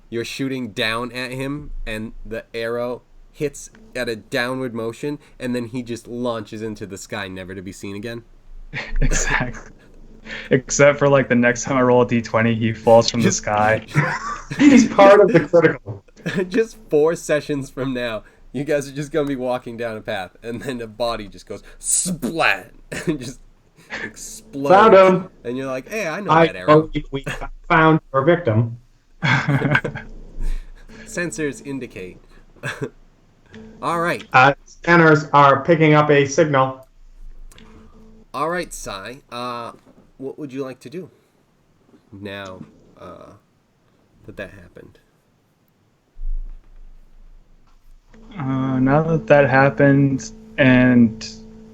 you're shooting down at him, and the arrow hits at a downward motion, and then he just launches into the sky, never to be seen again. Exactly. Except for like the next time I roll a d20, he falls from the sky. He's part of the critical. Just 4 sessions from now, you guys are just gonna be walking down a path, and then the body just goes splat and just explodes. Found him. And you're like, hey, I know that arrow. We found our victim. sensors indicate. All right. Scanners are picking up a signal. All right, Sai. What would you like to do now that happened? Now that happened, and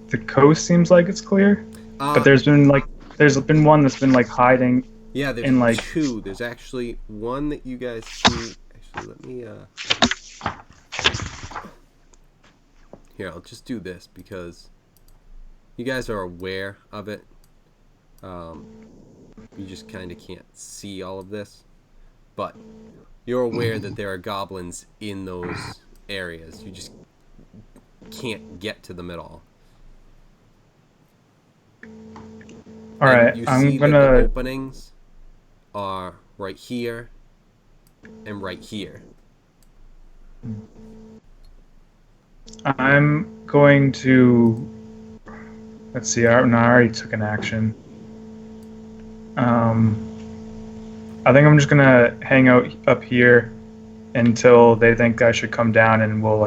the coast seems like it's clear, but there's been one that's been like hiding. Yeah, there's in, like, two. There's actually one that you guys see. Actually, let me. Here, I'll just do this because you guys are aware of it. You just kind of can't see all of this, but you're aware that there are goblins in those areas. You just can't get to them at all. All right, you I'm see that the gonna. openings are right here and right here. I'm going to. Let's see. I already took an action. I think I'm just gonna hang out up here until they think I should come down, and we'll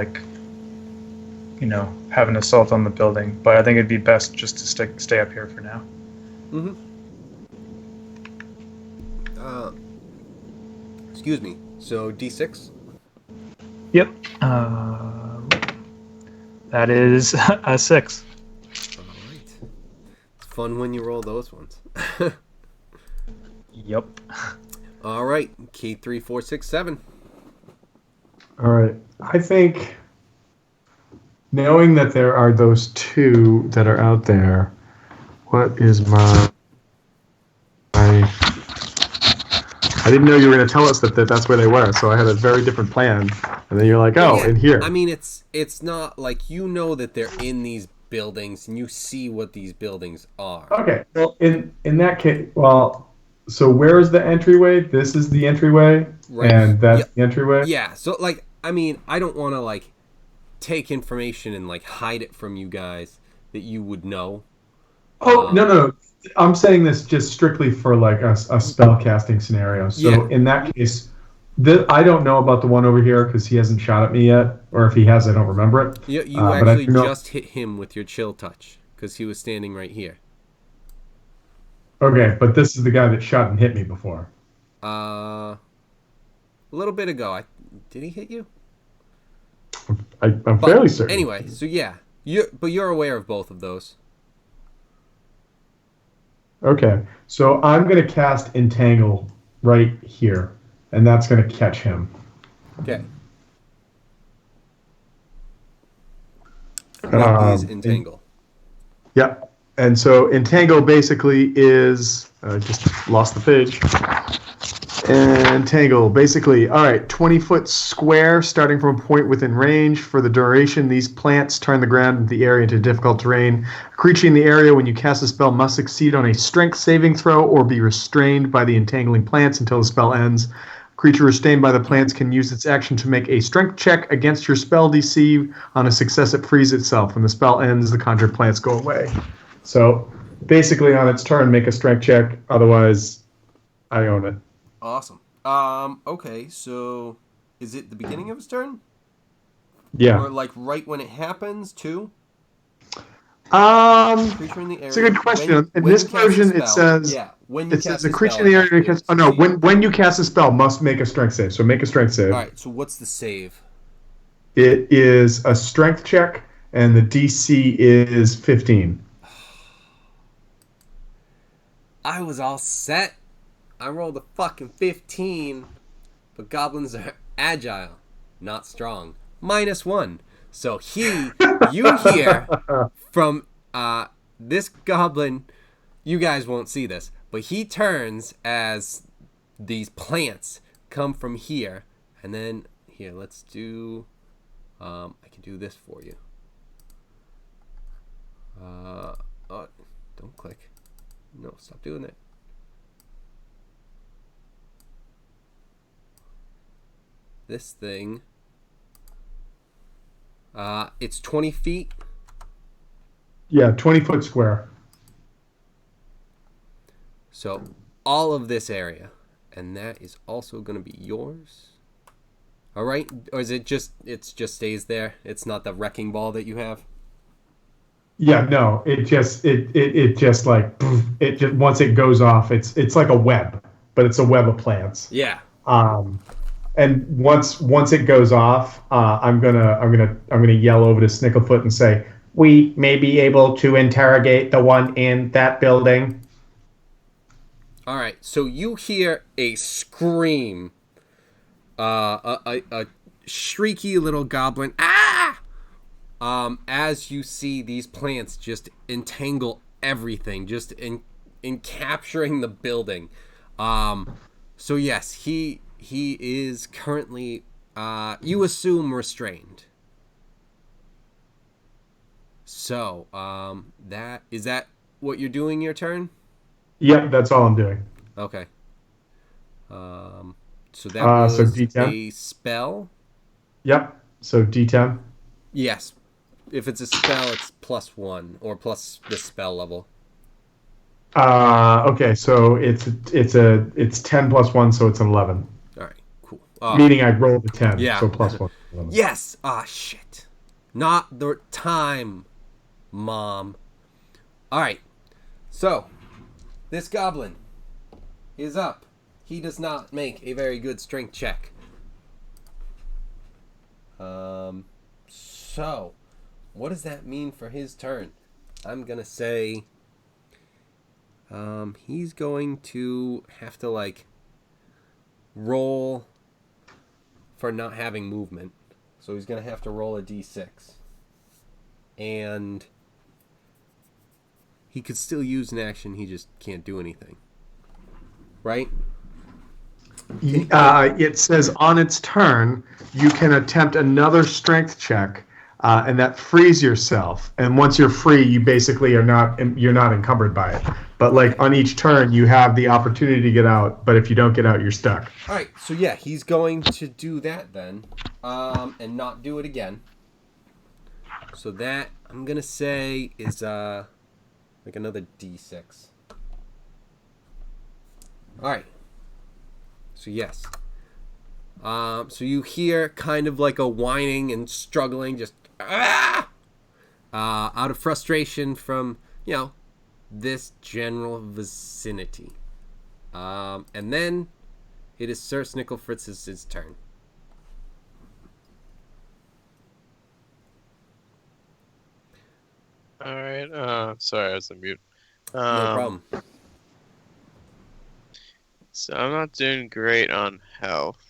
have an assault on the building. But I think it'd be best just to stay up here for now. Mm-hmm. Excuse me. So D6. Yep. That is a 6. All right. It's fun when you roll those ones. Yep. All right. Key 3, 4, 6, 7. All right. I think knowing that there are those two that are out there, what is my... I didn't know you were going to tell us that that's where they were, so I had a very different plan. And then you're like, oh, Yeah, in here. I mean, it's not like you know that they're in these buildings and you see what these buildings are. Okay. Well, in that case, so where is the entryway? This is the entryway, Right. and that's the entryway? Yeah, so, I mean, I don't want to, take information and, hide it from you guys that you would know. Oh, no. I'm saying this just strictly for, a spell casting scenario. So in that case, I don't know about the one over here because he hasn't shot at me yet. Or if he has, I don't remember it. You actually just hit him with your chill touch because he was standing right here. Okay, but this is the guy that shot and hit me before. A little bit ago. Did he hit you? I'm fairly certain. Anyway, so yeah. You're aware of both of those. Okay, so I'm going to cast Entangle right here, and that's going to catch him. Okay. What is Entangle? Yeah, and so Entangle basically is... I just lost the page. Entangle, basically, all right, 20-foot square starting from a point within range. For the duration, these plants turn the ground and the area into difficult terrain. A creature in the area, when you cast a spell, must succeed on a strength saving throw or be restrained by the entangling plants until the spell ends. A creature restrained by the plants can use its action to make a strength check against your spell DC. On a success, it frees itself. When the spell ends, the conjured plants go away. So, basically, on its turn, make a strength check. Otherwise, I own it. Awesome. Okay, so is it the beginning of his turn? Yeah. Or right when it happens too? Creature in the area. It's a good question. In this version, it says when you cast a creature in the area when you cast a spell must make a strength save. So make a strength save. All right. So what's the save? It is a strength check, and the DC is 15. I was all set. I rolled a fucking 15, but goblins are agile, not strong. -1. So you hear from this goblin, you guys won't see this, but he turns as these plants come from here, and then here, let's do, I can do this for you. Oh, don't click. No, stop doing that. This thing, it's 20 feet. Yeah, 20-foot square. So all of this area, and that is also going to be yours. All right, or is it just stays there? It's not the wrecking ball that you have. Yeah, no, it just like poof, it just once it goes off, it's like a web, but it's a web of plants. Yeah. Um, and once it goes off, I'm gonna yell over to Snicklefoot and say, "We may be able to interrogate the one in that building." All right. So you hear a scream, a shrieky little goblin, ah! As you see these plants just entangle everything, just in capturing the building. So yes, he is currently, you assume, restrained. So, that what you're doing your turn? Yep, that's all I'm doing. Okay. So that was So D10. a spell. Yep. So D10. Yes. If it's a spell, it's +1 or plus the spell level. Okay, so it's 10 plus 1, so it's an 11. All right, cool. Meaning I rolled a 10, Yeah. so plus 1. 11. Yes. Shit. Not the time, Mom. All right. So, this goblin is up. He does not make a very good strength check. So, what does that mean for his turn? I'm gonna say, he's going to have to roll for not having movement. So he's gonna have to roll a d6, and he could still use an action. He just can't do anything. Right? It says on its turn, you can attempt another strength check, and that frees yourself. And once you're free, you basically you're not encumbered by it. But like on each turn, you have the opportunity to get out. But if you don't get out, you're stuck. All right. So yeah, he's going to do that then, and not do it again. So that I'm gonna say is like another d6. All right. So yes. So you hear kind of like a whining and struggling, just out of frustration from this general vicinity. And then it is Sir Snicklefritz's turn. All right. Sorry, I was on mute. No problem. So I'm not doing great on health.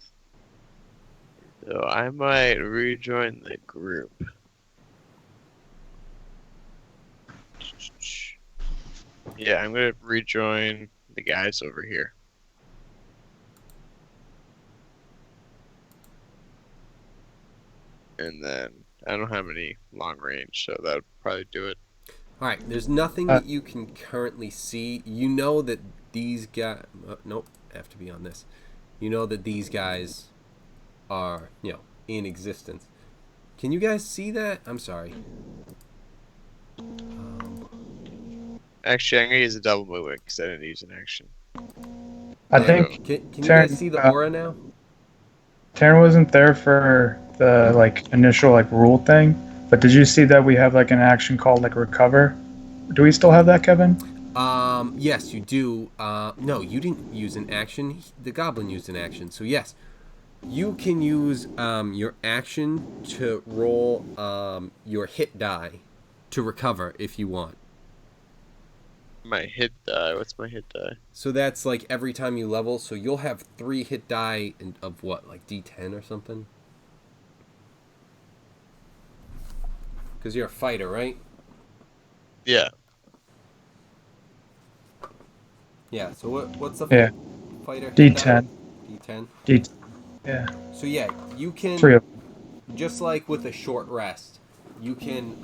So I might rejoin the group. Yeah, I'm gonna rejoin the guys over here. And then I don't have any long range, so that would probably do it. All right, there's nothing that you can currently see. You know that these guys... nope, I have to be on this. You know that these guys are, in existence. Can you guys see that? I'm sorry. Actually, I'm going to use a double movement because I didn't use an action. I think Can you guys see the aura now? Taryn wasn't there for the initial rule thing, but did you see that we have an action called recover? Do we still have that, Kevin? Yes, you do. No, you didn't use an action. The goblin used an action. So yes, you can use your action to roll your hit die to recover if you want. My hit die. What's my hit die? So that's every time you level. So you'll have 3 hit die of what, D10 or something? Because you're a fighter, right? Yeah. Yeah. So what's the fighter? D10. D10. D10. Yeah. So yeah, you can 3 of just like with a short rest, you can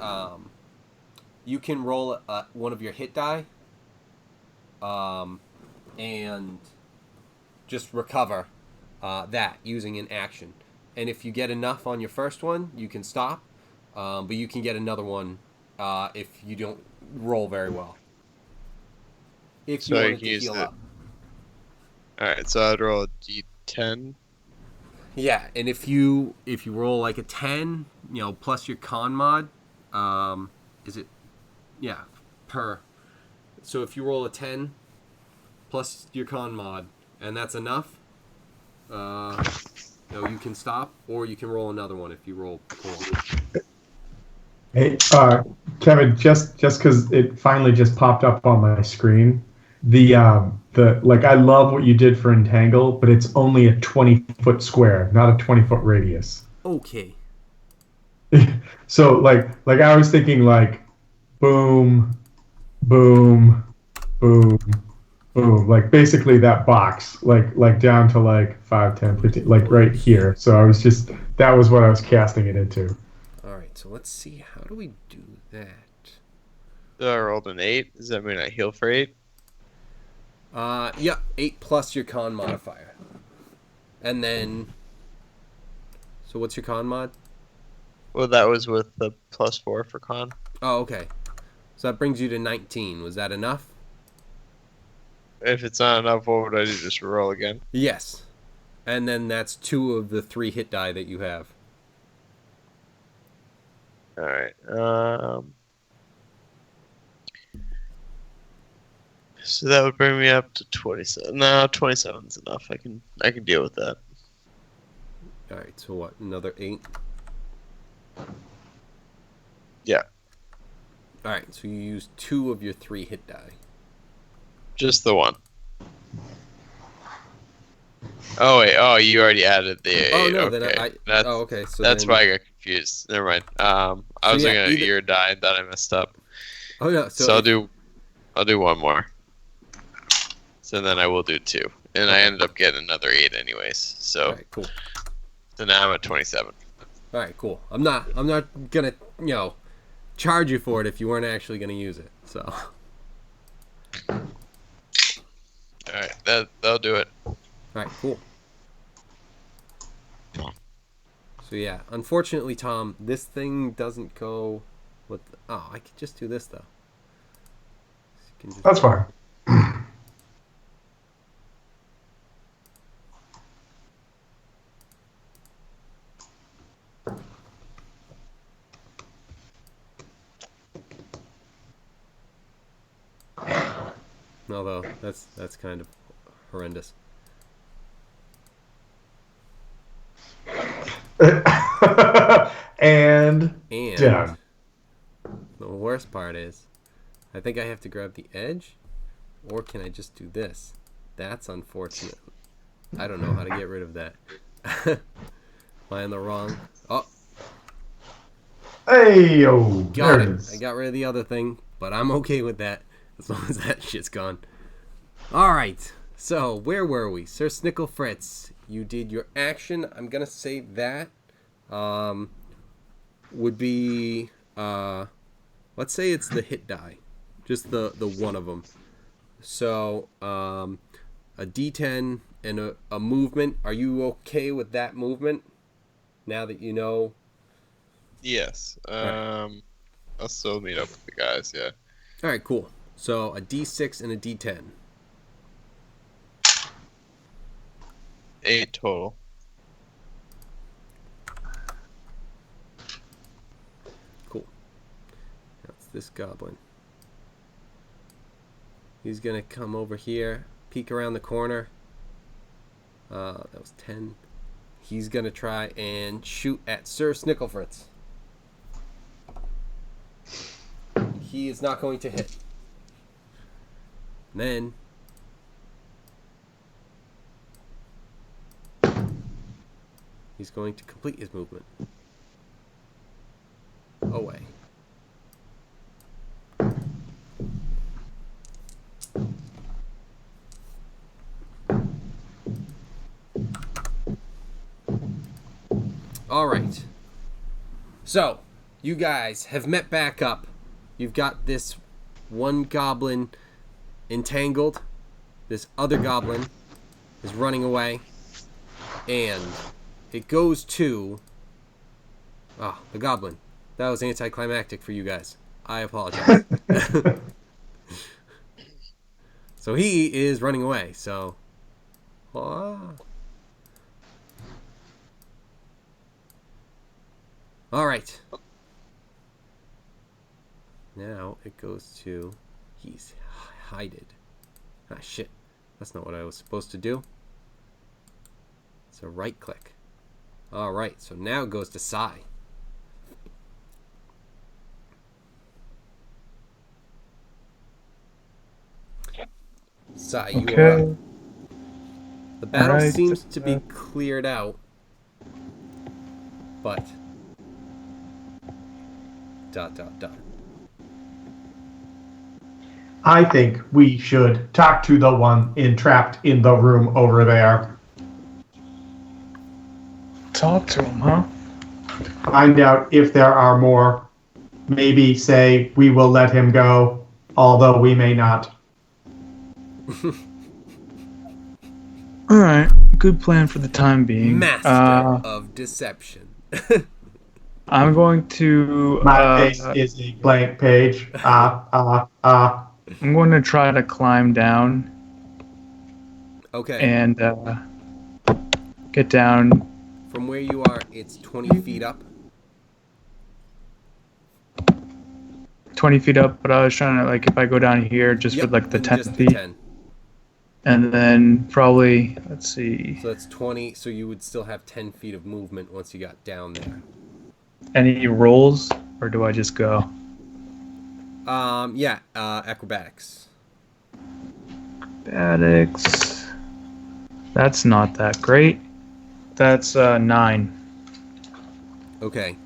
roll one of your hit die, and just recover that using an action. And if you get enough on your first one, you can stop, but you can get another one if you don't roll very well. If you So I wanted can to use heal the- up. Alright, so I'd roll a d10. Yeah, and if you roll like a 10, plus your con mod, is it? Yeah, per. So if you roll a 10 plus your con mod, and that's enough, you can stop, or you can roll another one if you roll poor. Hey, Kevin, just because it finally just popped up on my screen, the like I love what you did for Entangle, but it's only a 20-foot square, not a 20-foot radius. Okay. So like I was thinking like boom, boom, boom, boom, like basically that box, like down to like 5, 10, 15, like right here. So I was just that was what I was casting it into. All right, so let's see. How do we do that? So I rolled an 8. Does that mean I heal for 8? Yeah, 8 plus your con modifier. And then, so what's your con mod? Well, that was with the +4 for con. Oh, okay. So that brings you to 19. Was that enough? If it's not enough, what would I do? Just roll again? Yes. And then that's 2 of the 3 hit die that you have. Alright. So that would bring me up to 27. No, 27 is enough. I can deal with that. All right, so what? Another 8? Yeah. All right, so you use 2 of your 3 hit die. Just the one. Oh wait. Oh, you already added the 8. Oh, no, okay. then That's, okay. So that's then, why I got confused. Never mind. I was yeah, looking at either- your die and thought I messed up. Oh, yeah. So I'll do one more. So then I will do 2. And I Okay. ended up getting another 8 anyways. So, All right, cool. so now I'm at 27. All right, cool. I'm not gonna charge you for it if you weren't actually gonna use it. So. Alright, that'll do it. All right, cool. So yeah, unfortunately, Tom, this thing doesn't go with. Oh, I could just do this though. You can just- That's fine. Although that's kind of horrendous. And And done. the worst part is, I think I have to grab the edge, or can I just do this? That's unfortunate. I don't know how to get rid of that. Am I on the wrong? Oh, Hey yo, got there it. it is. I got rid of the other thing, but I'm okay with that as long as that shit's gone. All right. So where were we, Sir Snickle Fritz? You did your action. I'm gonna say that would be let's say it's the hit die, just the one of them. So a D10 and a movement. Are you okay with that movement? Now that you know. Yes. I'll still meet up with the guys, yeah. All right, cool. So a D6 and a D10. 8 total. Cool. That's this goblin. He's gonna come over here, peek around the corner. That was 10. He's gonna try and shoot at Sir Snicklefritz. He is not going to hit. And then he's going to complete his movement. Away. All right. So, you guys have met back up. You've got this one goblin entangled. This other goblin is running away. And it goes to... the goblin. That was anticlimactic for you guys. I apologize. So he is running away. So... All right. Now it goes to... He's hided. Ah, shit. That's not what I was supposed to do. So right click. All right. So now it goes to Sai. Sai, you are up. The battle Alright, seems to be cleared out. But... ... I think we should talk to the one entrapped in the room over there. Talk to him, huh? Find out if there are more. Maybe say we will let him go, although we may not. Alright, good plan for the time being. Master of deception. I'm going to... My face is a blank page. I'm going to try to climb down Okay. and get down. From where you are, it's 20 feet up. 20 feet up, but I was trying to, like, if I go down here just for, like, the 10 just feet. The 10. And then probably, let's see. So that's 20, so you would still have 10 feet of movement once you got down there. Any rolls, or do I just go? Yeah, acrobatics. Acrobatics. That's not that great. That's 9. Okay.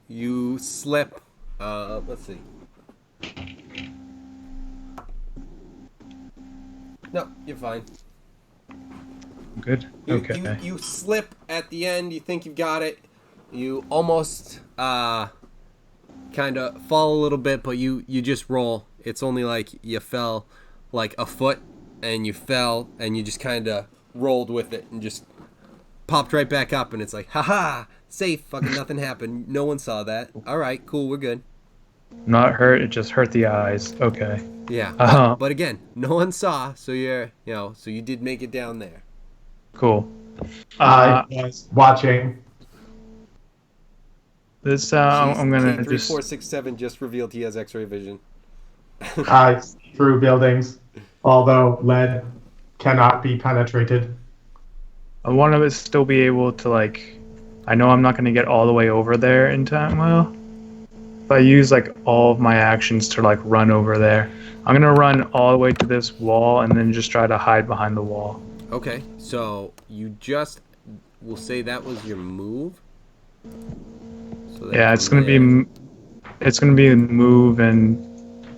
You slip. Let's see. No, you're fine. Good. Okay. You slip at the end. You think you've got it. You almost kind of fall a little bit, but you just roll. It's only like you fell like a foot, and you fell, and you just kind of rolled with it, and just popped right back up, and it's like, haha, safe. Fucking nothing happened. No one saw that. All right, cool, we're good. Not hurt. It just hurt the eyes. Okay. Yeah. But again, no one saw, so so you did make it down there. Cool. I was watching. This I'm gonna K3, just 4, 6, 7 just revealed he has X-ray vision. I see through buildings, although lead cannot be penetrated. I want to still be able to, like, I know I'm not gonna get all the way over there in time. Well, if I use like all of my actions to like run over there, I'm gonna run all the way to this wall and then just try to hide behind the wall. Okay, so you just will say that was your move. So Yeah, it's gonna be a move and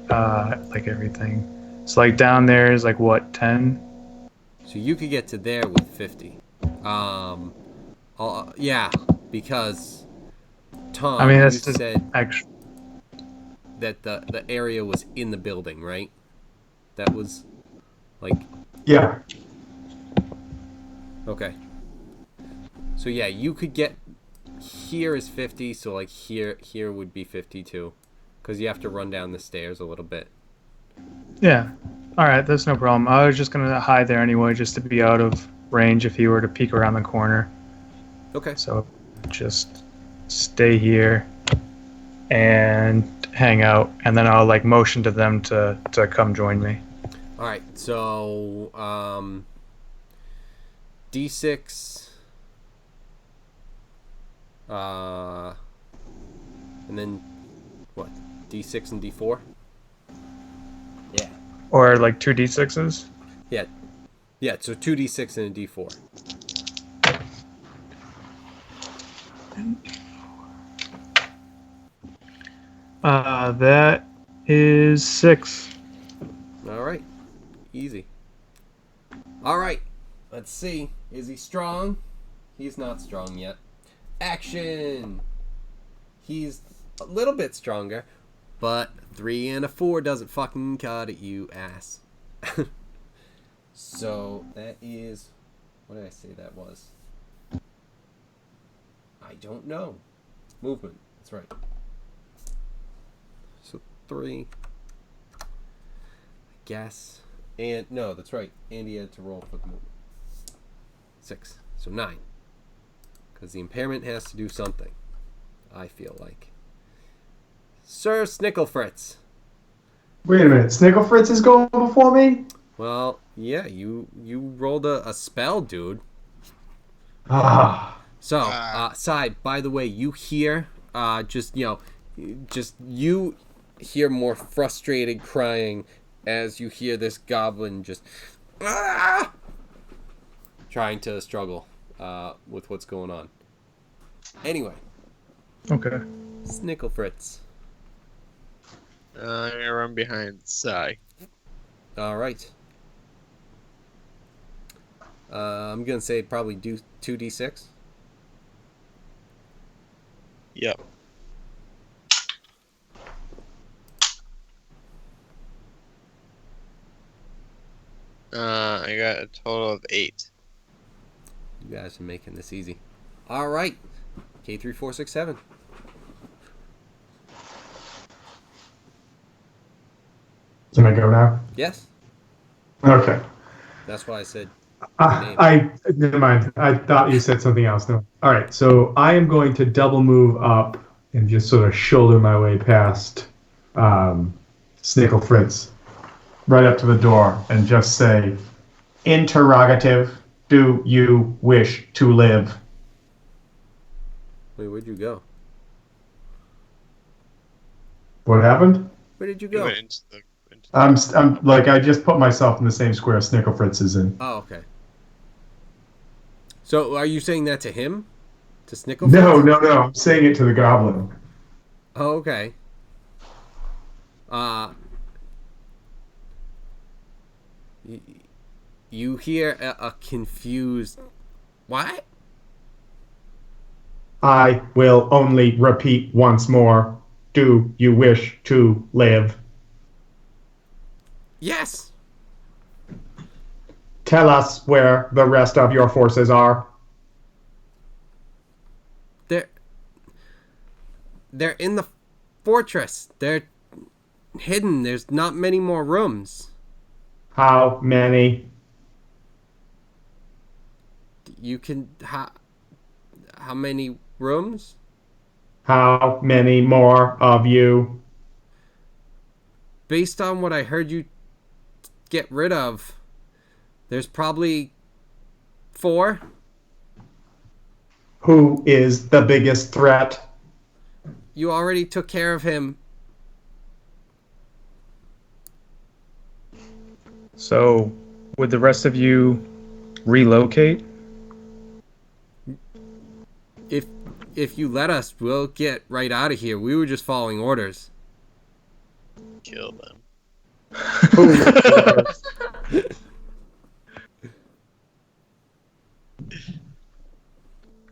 like everything. So like down there is like what, 10? So you could get to there with 50. Yeah, because Tom, I mean, that's you just said extra. that the area was in the building, right? That was like Yeah. okay. So yeah, you could get here is 50, so like here would be 50 too, because you have to run down the stairs a little bit. Yeah. All right, that's no problem. I was just gonna hide there anyway, just to be out of range if he were to peek around the corner. Okay. So just stay here and hang out, and then I'll like motion to them to come join me. All right. So D6 and then what? D6 and D4? Yeah. Or like 2d6s. Yeah. Yeah, so 2d6 and a d4. That is 6. All right. Easy. All right. Let's see. Is he strong? He's not strong yet. Action! He's a little bit stronger, but 3 and a 4 doesn't fucking cut it, you ass. So that is... What did I say that was? I don't know. Movement. That's right. So 3. I guess. And no, that's right. Andy had to roll for the movement. 6. So 9. Because the impairment has to do something. I feel like. Sir Snicklefritz. Wait a minute. Snicklefritz is going before me? Well, yeah, you rolled a spell, dude. Ah. So, Side, by the way, you hear, just you hear more frustrated crying as you hear this goblin just trying to struggle with what's going on. Anyway, Okay. Snicklefritz. I'm gonna run behind Sai. All right. I'm gonna say probably do 2d6. Yep. I got a total of 8. You guys are making this easy. All right. K3, 4, 6, 7. Can I go now? Yes. Okay. That's why I said. Never mind. I thought you said something else. No. All right. So I am going to double move up and just sort of shoulder my way past Snickle Fritz, right up to the door, and just say, "Interrogative. Do you wish to live?" Wait, where'd you go? What happened? Where did you You go? went into the. I'm like I just put myself in the same square Snickle Fritz is in. Oh, okay. So, are you saying that to him? To Snicklefritz? No. I'm saying it to the goblin. Oh, okay. You hear a confused... What? I will only repeat once more. Do you wish to live? Yes! Tell us where the rest of your forces are. They're in the fortress. They're hidden. There's not many more rooms. How many? You can... How many rooms? How many more of you? Based on what I heard you get rid of, there's probably 4. Who is the biggest threat? You already took care of him. So, would the rest of you relocate? If you let us, we'll get right out of here. We were just following orders. Kill them.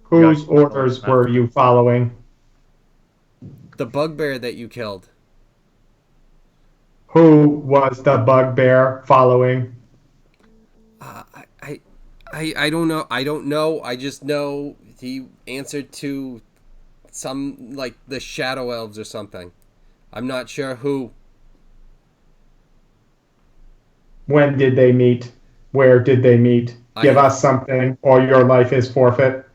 Whose orders were you following? The bugbear that you killed. Who was the bugbear following? I don't know. I don't know. I just know he answered to some, like, the shadow elves or something. I'm not sure who. When did they meet? Where did they meet? Give us something, or your life is forfeit.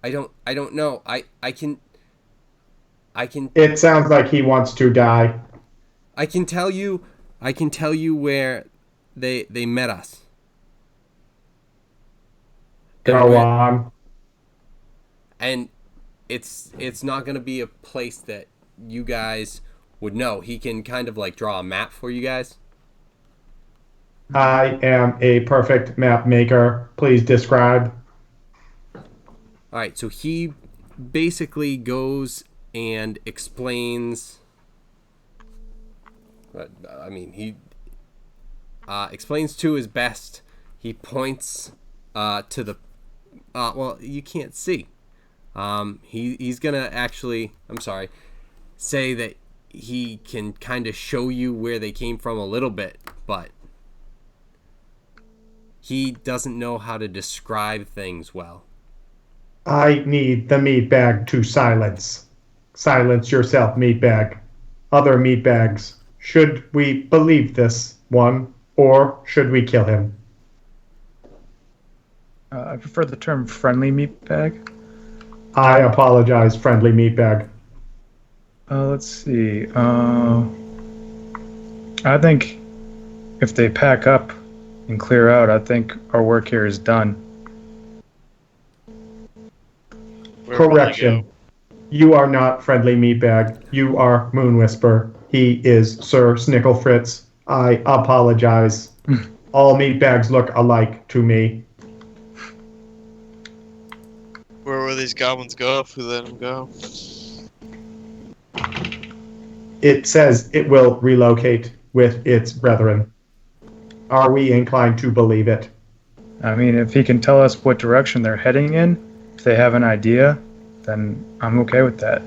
I don't know. I can. It sounds like he wants to die. I can tell you where they met us. Go on. And it's not going to be a place that you guys would know. He can kind of like draw a map for you guys. I am a perfect map maker. Please describe. All right, so he basically goes and explains. I mean, he explains to his best. He points to the. Well, you can't see. He's gonna actually. I'm sorry. Say that he can kind of show you where they came from a little bit, but he doesn't know how to describe things well. I need the meat bag to silence. Silence yourself, meat bag. Other meat bags. Should we believe this one, or should we kill him? I prefer the term friendly meat bag. I apologize, friendly meatbag. Let's see. I think if they pack up and clear out, I think our work here is done. Where will they Correction. go? You are not friendly meatbag. You are Moon Whisper. He is Sir Snicklefritz. I apologize. All meatbags look alike to me. Where will these goblins go if we let them go? It says it will relocate with its brethren. Are we inclined to believe it? I mean, if he can tell us what direction they're heading in, if they have an idea, then I'm okay with that.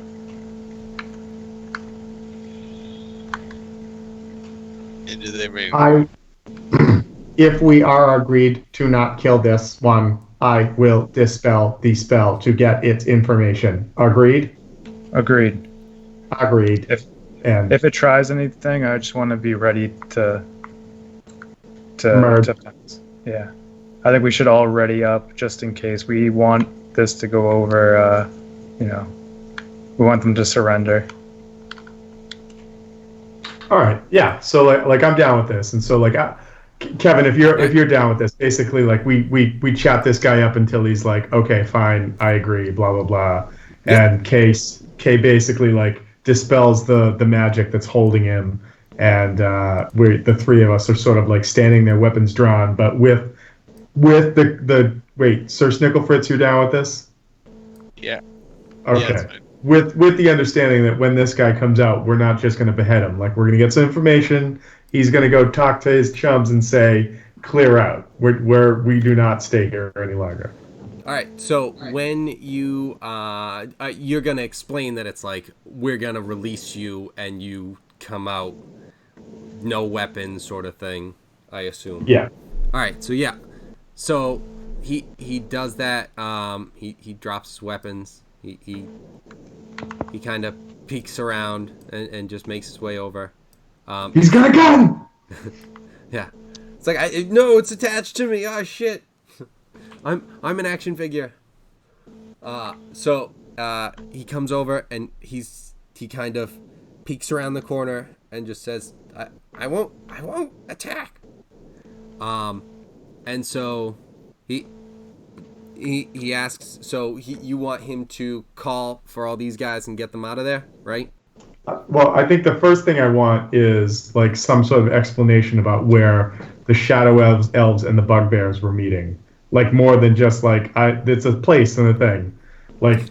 And do they bring? If we are agreed to not kill this one, I will dispel the spell to get its information. Agreed? Agreed. Agreed. If it tries anything, I just want to be ready to Merge. pass. Yeah. I think we should all ready up just in case. We want this to go over, we want them to surrender. All right, yeah. So like I'm down with this, and so Kevin, if you're down with this, basically like we chat this guy up until he's like, okay, fine, I agree, blah blah blah, and K basically like dispels the magic that's holding him, and the three of us are sort of like standing there, weapons drawn, but with the wait, Sir Snicklefritz, you're down with this? Yeah. Okay. Yeah, that's fine. With the understanding that when this guy comes out, we're not just going to behead him. Like, we're going to get some information. He's going to go talk to his chums and say, clear out. We do not stay here any longer. All right. So when you you're going to explain that it's like we're going to release you and you come out no weapons sort of thing, I assume. Yeah. All right. So yeah. So he does that. He drops his weapons. He kind of peeks around and just makes his way over. He's got a gun! Yeah. It's like, no, it's attached to me. Oh, shit. I'm an action figure. So he comes over and he kind of peeks around the corner and just says, I won't attack. And so he asks, so you want him to call for all these guys and get them out of there, right? Well, I think the first thing I want is like some sort of explanation about where the shadow elves and the bugbears were meeting. Like more than just like it's a place and a thing. Like,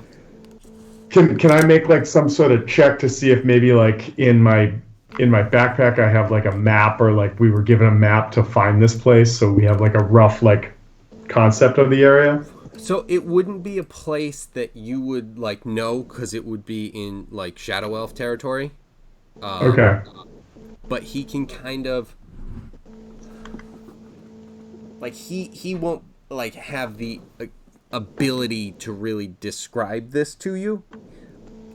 can I make like some sort of check to see if maybe like in my backpack I have like a map, or like we were given a map to find this place, so we have like a rough like concept of the area? So it wouldn't be a place that you would like know, because it would be in like Shadow Elf territory. Okay. But he can kind of like he won't like have the ability to really describe this to you.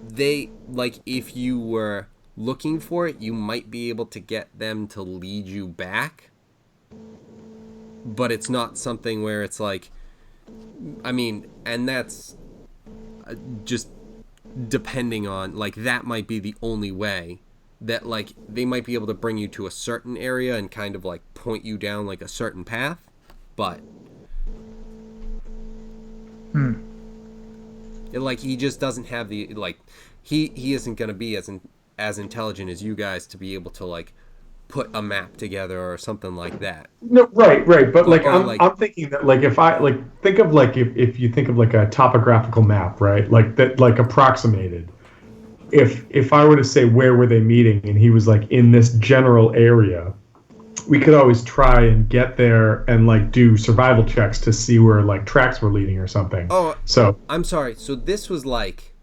They like, if you were looking for it, you might be able to get them to lead you back. But it's not something where it's like, I mean, and that's just depending on, like, that might be the only way that, like, they might be able to bring you to a certain area and kind of, like, point you down, like, a certain path, but like, he just doesn't have the, like, he isn't going to be as intelligent as you guys to be able to, like, put a map together or something like that. No, right. But like, Or, I'm thinking that like if I like think of like if you think of like a topographical map, right? Like that, like approximated. If I were to say where were they meeting, and he was like in this general area, we could always try and get there and like do survival checks to see where like tracks were leading or something. Oh, so I'm sorry. So this was like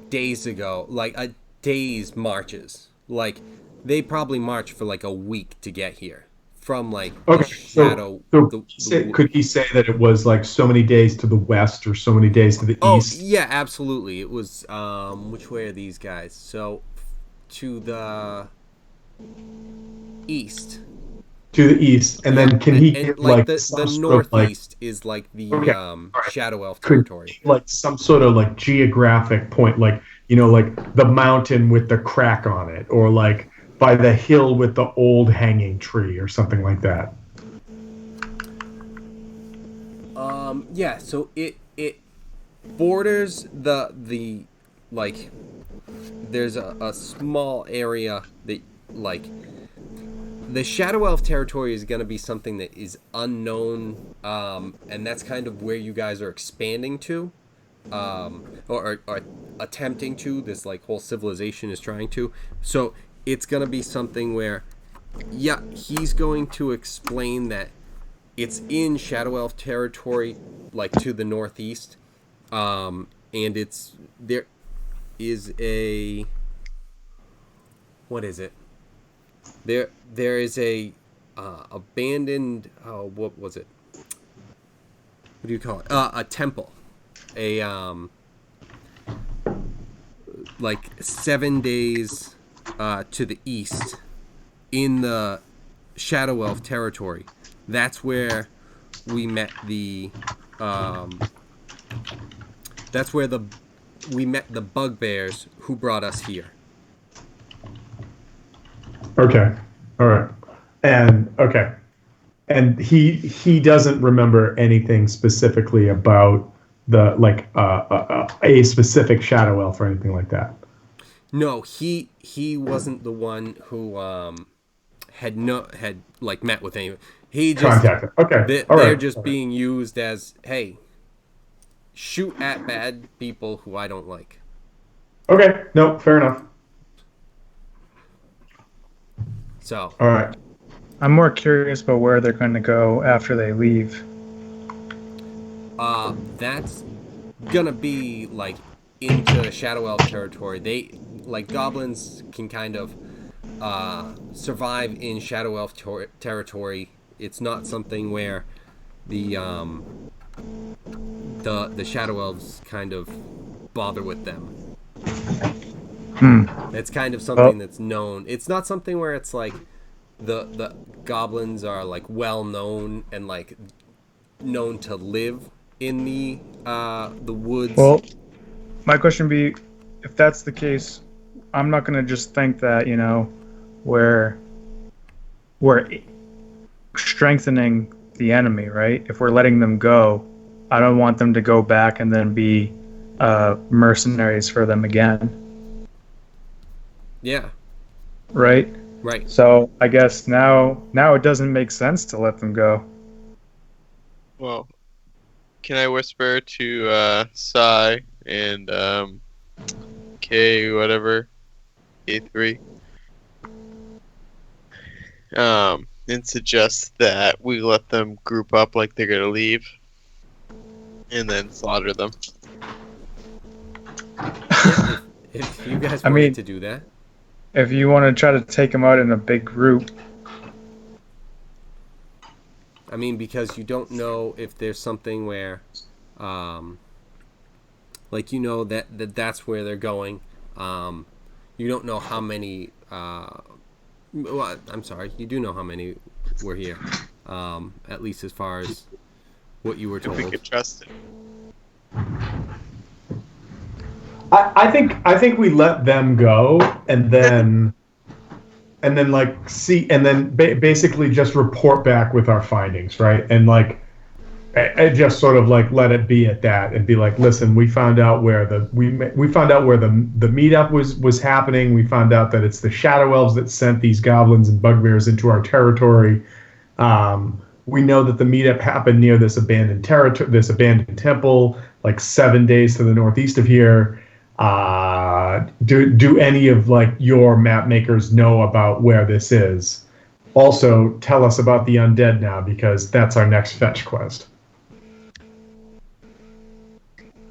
days ago, like a day's marches. Like, they probably marched for like a week to get here from like okay. the shadow. Could he say that it was like so many days to the west or so many days to the east? Oh yeah, absolutely. It was which way are these guys? So to the east To the east, and then can he and get like like the some sort of like northeast is like the okay, all right. Shadow Elf Could territory. like some sort of like geographic point, like like the mountain with the crack on it, or like by the hill with the old hanging tree, or something like that. Yeah, so it borders the like there's a small area that like the Shadow Elf territory is going to be something that is unknown, and that's kind of where you guys are expanding to, or attempting to. This like whole civilization is trying to. So it's going to be something where, yeah, he's going to explain that it's in Shadow Elf territory, like to the northeast, and it's there is a what is it? There is a abandoned what was it? What do you call it? A temple, a like 7 days to the east in the Shadow Elf territory. That's where we met the that's where we met the bugbears who brought us here. Okay, all right, and okay, and he doesn't remember anything specifically about the like a specific shadow elf or anything like that. No, he wasn't the one who had like met with anyone. He just Contacted. Okay, all they're right. just being used as, hey, shoot at bad people who I don't like. Okay, no, fair enough. So All right. I'm more curious about where they're going to go after they leave. that's gonna be like into Shadow Elf territory. They like goblins can kind of survive in Shadow Elf territory. It's not something where the Shadow Elves kind of bother with them. It's kind of something that's known. It's not something where it's like the goblins are like well known and like known to live in the woods. Well, my question would be, if that's the case, I'm not going to just think that, we're strengthening the enemy, right? If we're letting them go, I don't want them to go back and then be mercenaries for them again. Yeah. Right? Right. So I guess now it doesn't make sense to let them go. Well, can I whisper to Sai and K whatever A3 and suggest that we let them group up like they're gonna leave and then slaughter them. Yeah, if you guys wanted to do that. If you want to try to take them out in a big group. I mean, because you don't know if there's something where, like that's where they're going. You don't know how many. Well, I'm sorry, you do know how many were here. At least as far as what you were told. If we could trust it. I think we let them go and then like see and then basically just report back with our findings, right? And like and just sort of like let it be at that and be like, listen, we found out where the meetup was happening. We found out that it's the Shadow Elves that sent these goblins and bugbears into our territory. We know that the meetup happened near this abandoned temple, like 7 days to the northeast of here. Do any of like your map makers know about where this is? Also, tell us about the undead now, because that's our next fetch quest.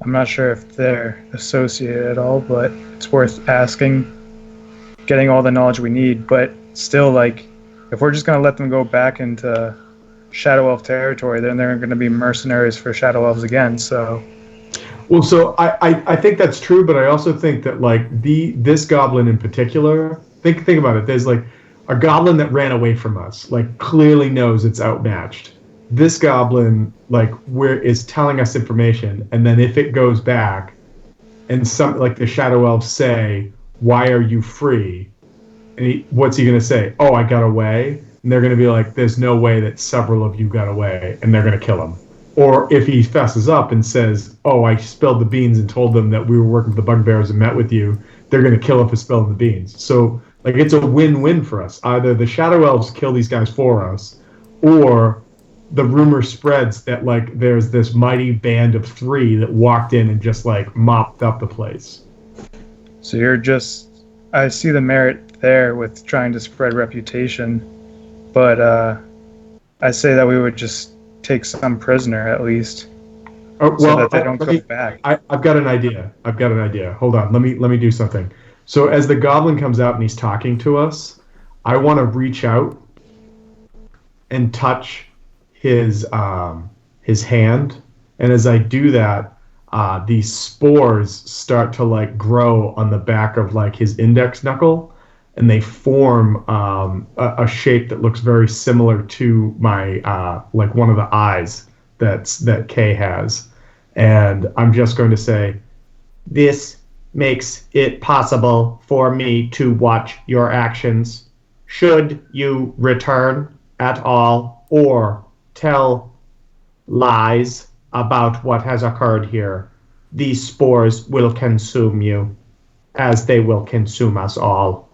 I'm not sure if they're associated at all, but it's worth asking, getting all the knowledge we need. But still, like, if we're just going to let them go back into Shadow Elf territory, then they're going to be mercenaries for Shadow Elves again, so... Well, so I think that's true, but I also think that like this goblin in particular, think about it. There's like a goblin that ran away from us, like clearly knows it's outmatched. This goblin, like, is telling us information, and then if it goes back, and some like the shadow elves say, "Why are you free?" And what's he gonna say? "Oh, I got away." And they're gonna be like, "There's no way that several of you got away," and they're gonna kill him. Or if he fesses up and says, "Oh, I spilled the beans and told them that we were working with the bugbears and met with you," they're gonna kill him for spilling the beans. So like it's a win-win for us. Either the shadow elves kill these guys for us, or the rumor spreads that like there's this mighty band of 3 that walked in and just like mopped up the place. So I see the merit there with trying to spread reputation, but I say that we would just take some prisoner at least, so that they don't go back. I've got an idea. Hold on. Let me do something. So as the goblin comes out and he's talking to us, I want to reach out and touch his hand, and as I do that, these spores start to like grow on the back of like his index knuckle, and they form a shape that looks very similar to my like one of the eyes that Kay has, and I'm just going to say, "This makes it possible for me to watch your actions. Should you return at all or tell lies about what has occurred here, these spores will consume you, as they will consume us all."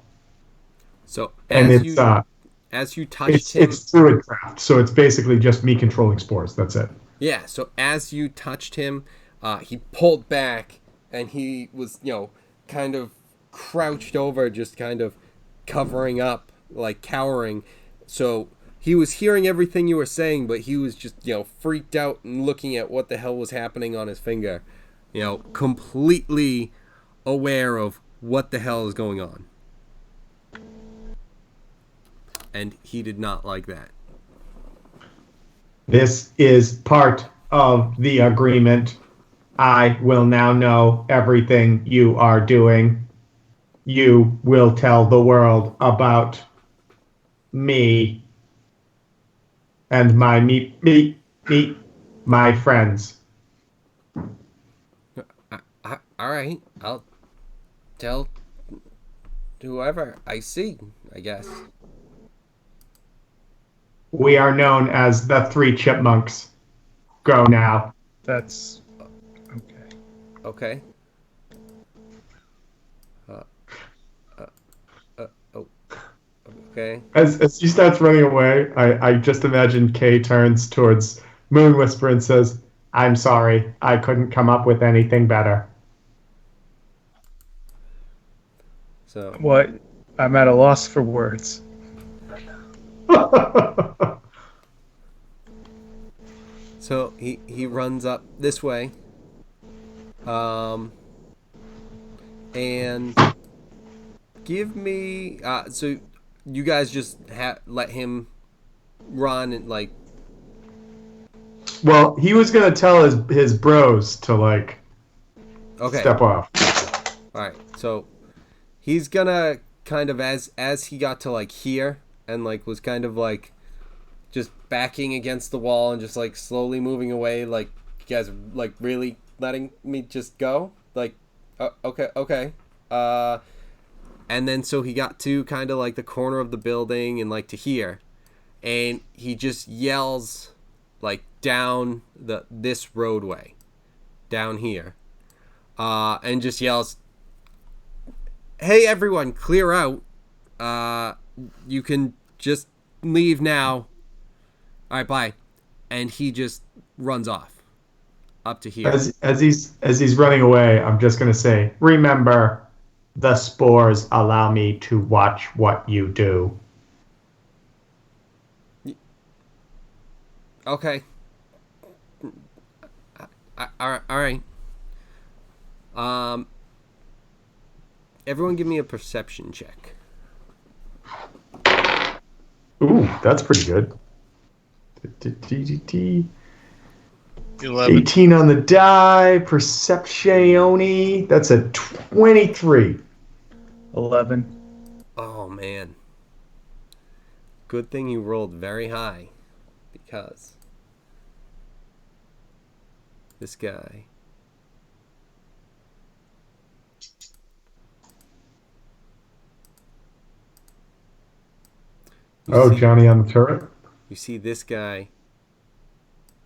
So And as you touched him, it's druidcraft, so it's basically just me controlling spores. That's it. yeah. So as you touched him, he pulled back, and he was, kind of crouched over, just kind of covering up, like cowering. So he was hearing everything you were saying, but he was just, freaked out and looking at what the hell was happening on his finger, completely aware of what the hell is going on. And he did not like that. This is part of the agreement. I will now know everything you are doing. You will tell the world about me and my my friends. All right, I'll tell whoever I see, I guess. We are known as the 3 chipmunks. Go now. That's okay. Okay. Okay. As he starts running away, I just imagine Kay turns towards Moon Whisper and says, I'm sorry. I couldn't come up with anything better. So What? I'm at a loss for words. So he runs up this way, and give me so you guys just let him run and like. well, he was gonna tell his bros to like step off. All right, so he's gonna kind of as he got to like here and like was kind of like just backing against the wall and just like slowly moving away, like, you guys like really letting me just go, like, okay. And then so he got to kind of like the corner of the building and like to here, and he just yells like down this roadway down here, and just yells, "Hey everyone, clear out. You can just leave now. All right, bye." And he just runs off up to here. As he's running away, I'm just gonna say, Remember, the spores allow me to watch what you do. Okay. All right. Everyone, give me a perception check. "Ooh, that's pretty good." 11. 18 on the die. Perceptione. That's a 23. 11. Oh man. Good thing you rolled very high, because this guy. Johnny on the turret? You see this guy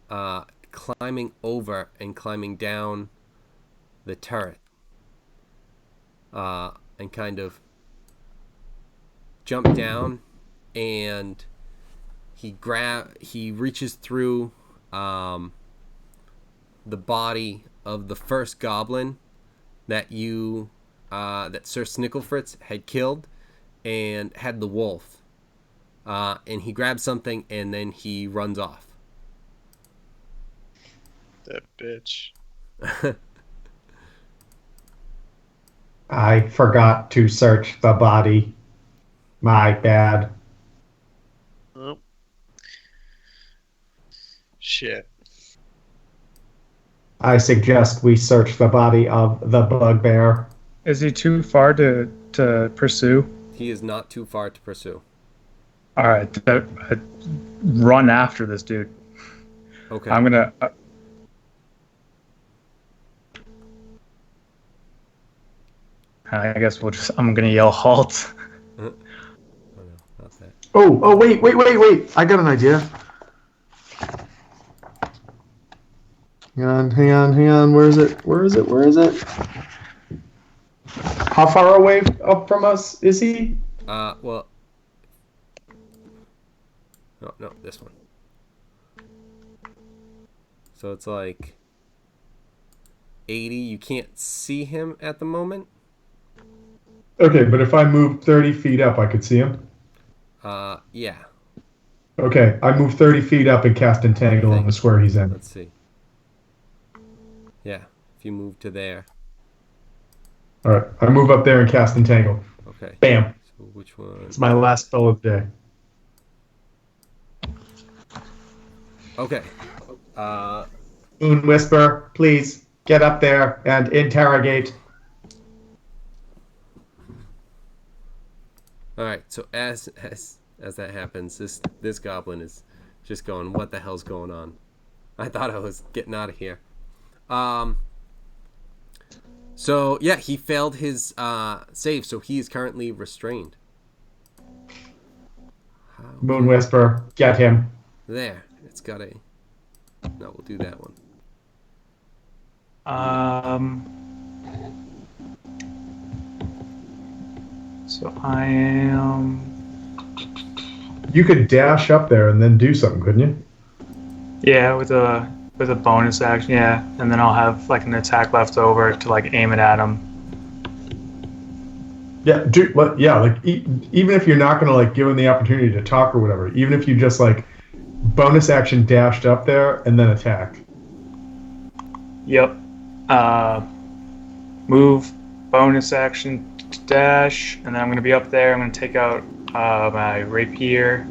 climbing over and climbing down the turret, and kind of jump down, and he reaches through the body of the first goblin that that Sir Snicklefritz had killed, and had the wolf. And he grabs something, and then he runs off. That bitch. I forgot to search the body. My bad. Oh. Shit. I suggest we search the body of the bugbear. Is he too far to pursue? He is not too far to pursue. All right, run after this dude. Okay. I'm gonna. I guess I'm gonna yell halt. Oh, no, not that. Oh, wait. I got an idea. Hang on. Where is it? How far away up from us is he? Well. No, this one. So it's like 80. You can't see him at the moment. Okay, but if I move 30 feet up, I could see him? Yeah. Okay, I move 30 feet up and cast Entangle on the square he's in. Let's see. Yeah, if you move to there. All right, I move up there and cast Entangle. Okay. Bam. So which one? It's my last spell of the day. Okay. Moon Whisper, please get up there and interrogate. All right. So as that happens, this goblin is just going, "What the hell's going on?" I thought I was getting out of here. So yeah, he failed his save, so he is currently restrained. Moon Whisper, get him. There. It's got a. No, we'll do that one. So I am. You could dash up there and then do something, couldn't you? Yeah, with a bonus action, yeah, and then I'll have like an attack left over to like aim it at him. Yeah, even if you're not gonna like give him the opportunity to talk or whatever, even if you just like bonus action dashed up there and then attack. Yep. Move, bonus action, dash, and then I'm gonna be up there. I'm gonna take out my rapier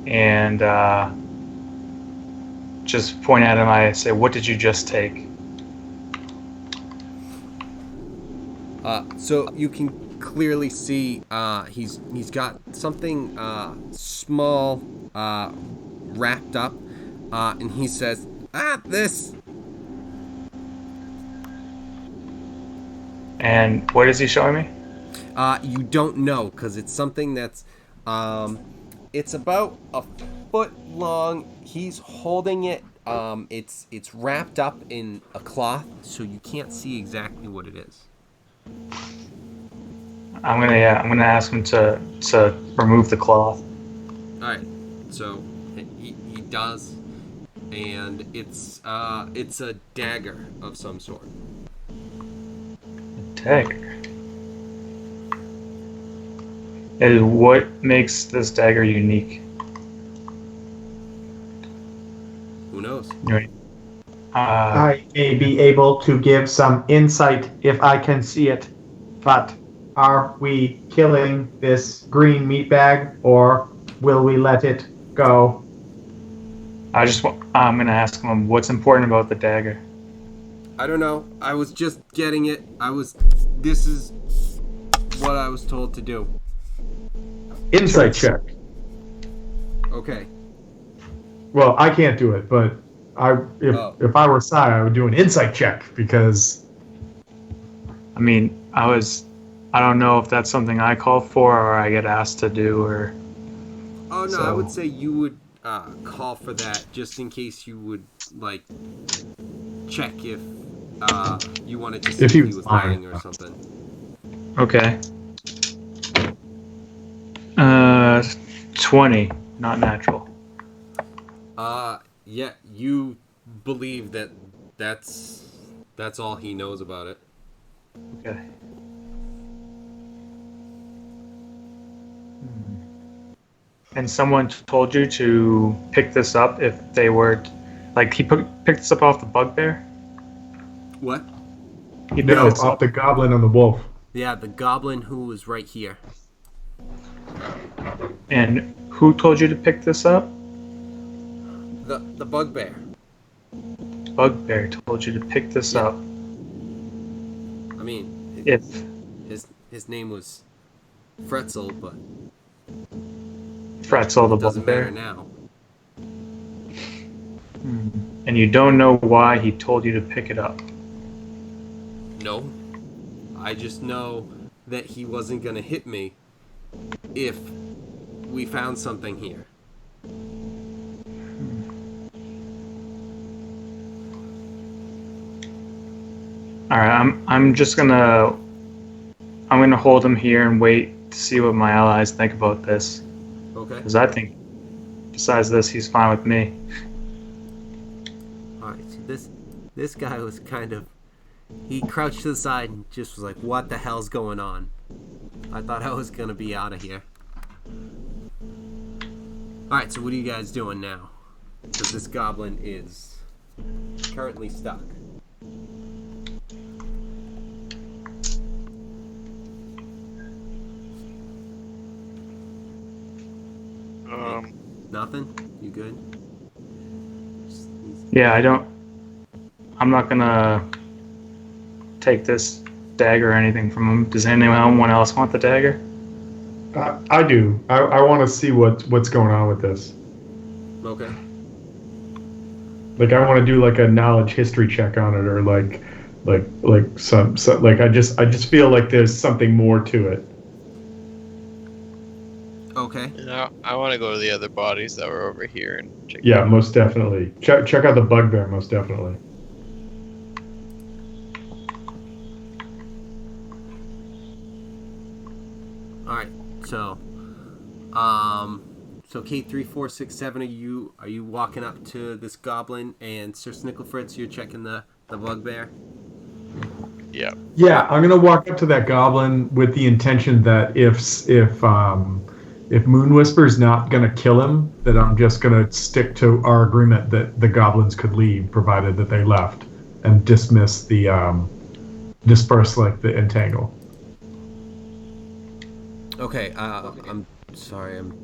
and just point at him. I say, "What did you just take?" So you can clearly see he's got something small wrapped up, and he says, this. And what is he showing me? You don't know, because it's something that's it's about a foot long. He's holding it. It's wrapped up in a cloth, so you can't see exactly what it is. I'm gonna ask him to remove the cloth. All right, so he does, and it's a dagger of some sort. Dagger. And what makes this dagger unique? Who knows? I may be able to give some insight if I can see it, but are we killing this green meat bag, or will we let it go? I'm gonna ask him what's important about the dagger. I don't know. I was just getting it. This is what I was told to do. Insight check. Okay. Well, I can't do it, but if I were Sai, I would do an insight check because I mean, I don't know if that's something I call for or I get asked to do or. Oh no, So- I would say you would call for that just in case you would like check if you wanted to see if he was lying or something. Okay. 20, not natural. Yeah, you believe that that's all he knows about it. Okay. And someone told you to pick this up if they were, like, he picked this up off the bugbear? What? He picked no, this off up. the goblin on the wolf. Yeah, the goblin who was right here. And who told you to pick this up? The bugbear. Bugbear told you to pick this up. I mean, If his name was Fretzel, but Fretzel the it doesn't bugbear. matter now. And you don't know why he told you to pick it up. No, I just know that he wasn't gonna hit me if we found something here. All right, I'm gonna hold him here and wait to see what my allies think about this. Okay. Because I think, besides this, he's fine with me. All right. So this guy was kind of. He crouched to the side and just was like, "What the hell's going on?" I thought I was gonna be out of here. All right. So what are you guys doing now? Because this goblin is currently stuck. Nothing? You good? Yeah, I'm not gonna take this dagger or anything from him. Does anyone else want the dagger? I do. I want to see what's going on with this. Okay. Like I want to do like a knowledge history check on it, or like some like I just feel like there's something more to it. Okay. Yeah, I want to go to the other bodies that were over here and check. Yeah, most definitely. Check out the bugbear, most definitely. All right. So, so K3467, are you walking up to this goblin, and Sir Snicklefritz, you're checking the bugbear? Yeah. Yeah, I'm gonna walk up to that goblin with the intention that if Moon Whisper's not gonna kill him, that I'm just gonna stick to our agreement that the goblins could leave, provided that they left, and disperse the entangle. Okay. I'm sorry. I'm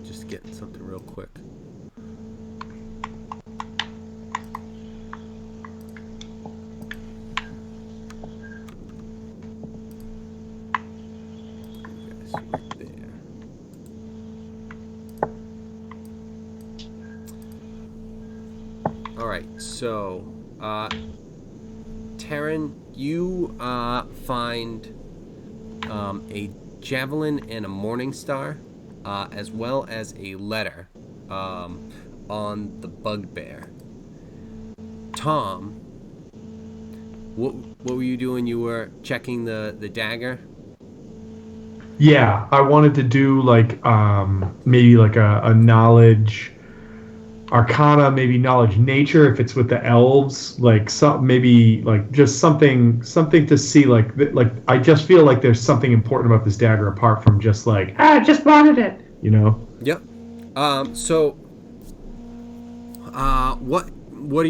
just getting something real quick. Alright, so, Taryn, you find a javelin and a morning star, as well as a letter on the bugbear. Tom, what were you doing? You were checking the dagger? Yeah, I wanted to do like maybe like a knowledge arcana, maybe knowledge nature if it's with the elves, like some maybe like just something to see like I just feel like there's something important about this dagger apart from just like I just wanted it, you know. Yep. So what do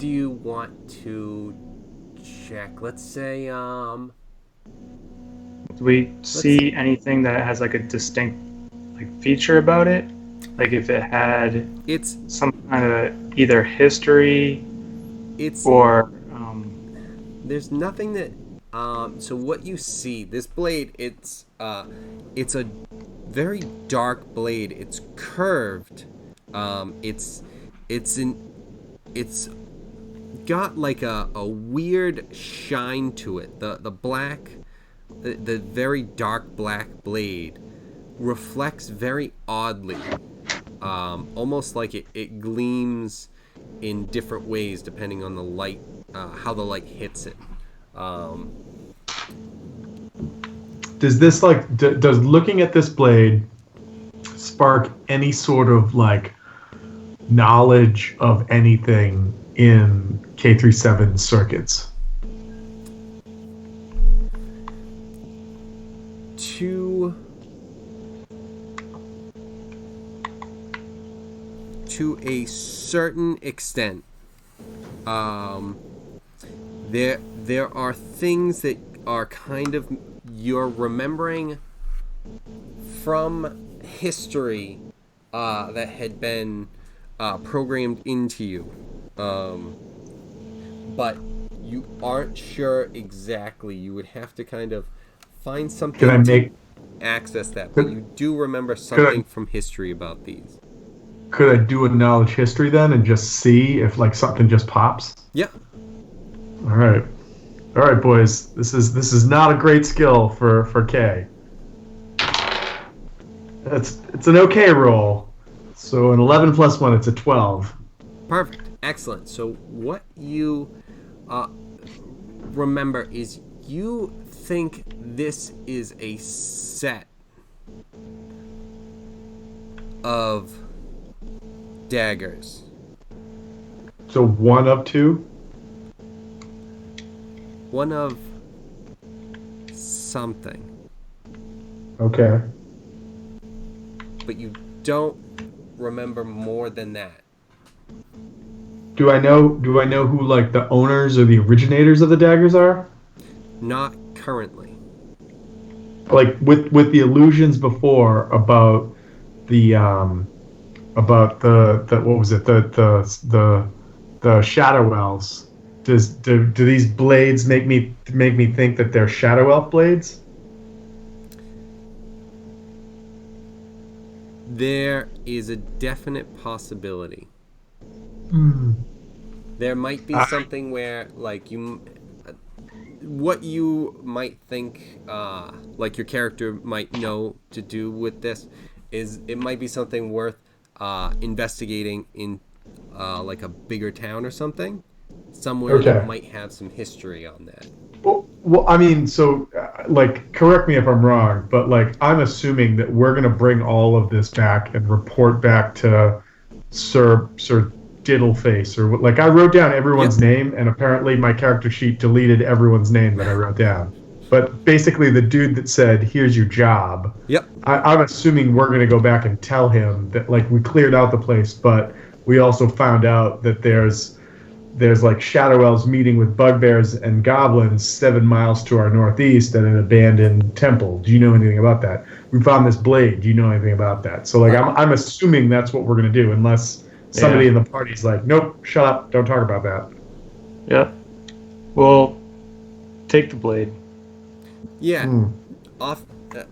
you want to check? Let's say Do we see anything that has like a distinct like feature about it? Like if it had some kind of either history or there's nothing that So what you see, this blade, it's a very dark blade. It's curved. It's got like a weird shine to it. The black, the very dark black blade reflects very oddly, almost like it gleams in different ways depending on the light, how the light hits it. Does this does looking at this blade spark any sort of like knowledge of anything in K37 circuits? To a certain extent, there are things that are kind of you're remembering from history that had been programmed into you, but you aren't sure exactly. You would have to kind of find something to access that, but you do remember something from history about these. Could I do a knowledge history then and just see if like something just pops? Yeah. All right, boys. This is not a great skill for K. It's an okay roll. So an 11 plus 1, it's a 12. Perfect. Excellent. So what you remember is you think this is a set of daggers. So one of two? One of something. Okay. But you don't remember more than that. Do I know who like the owners or the originators of the daggers are? Not currently. Like with the illusions before about the what was it, the shadow elves. Do these blades make me think that they're shadow elf blades? There is a definite possibility. There might be something where like what you might think like your character might know to do with this is it might be something worth investigating in like a bigger town or something, somewhere that might have some history on that. Well, I mean, so like, correct me if I'm wrong, but like, I'm assuming that we're gonna bring all of this back and report back to Sir Diddleface, or like, I wrote down everyone's name, and apparently my character sheet deleted everyone's name that I wrote down. But basically, the dude that said, "Here's your job." Yep. I'm assuming we're gonna go back and tell him that like we cleared out the place, but we also found out that there's like shadow elves meeting with bugbears and goblins 7 miles to our northeast at an abandoned temple. Do you know anything about that? We found this blade. Do you know anything about that? So like I'm assuming that's what we're gonna do, unless somebody in the party's like, nope, shut up, don't talk about that. Yeah. Well, take the blade. Yeah.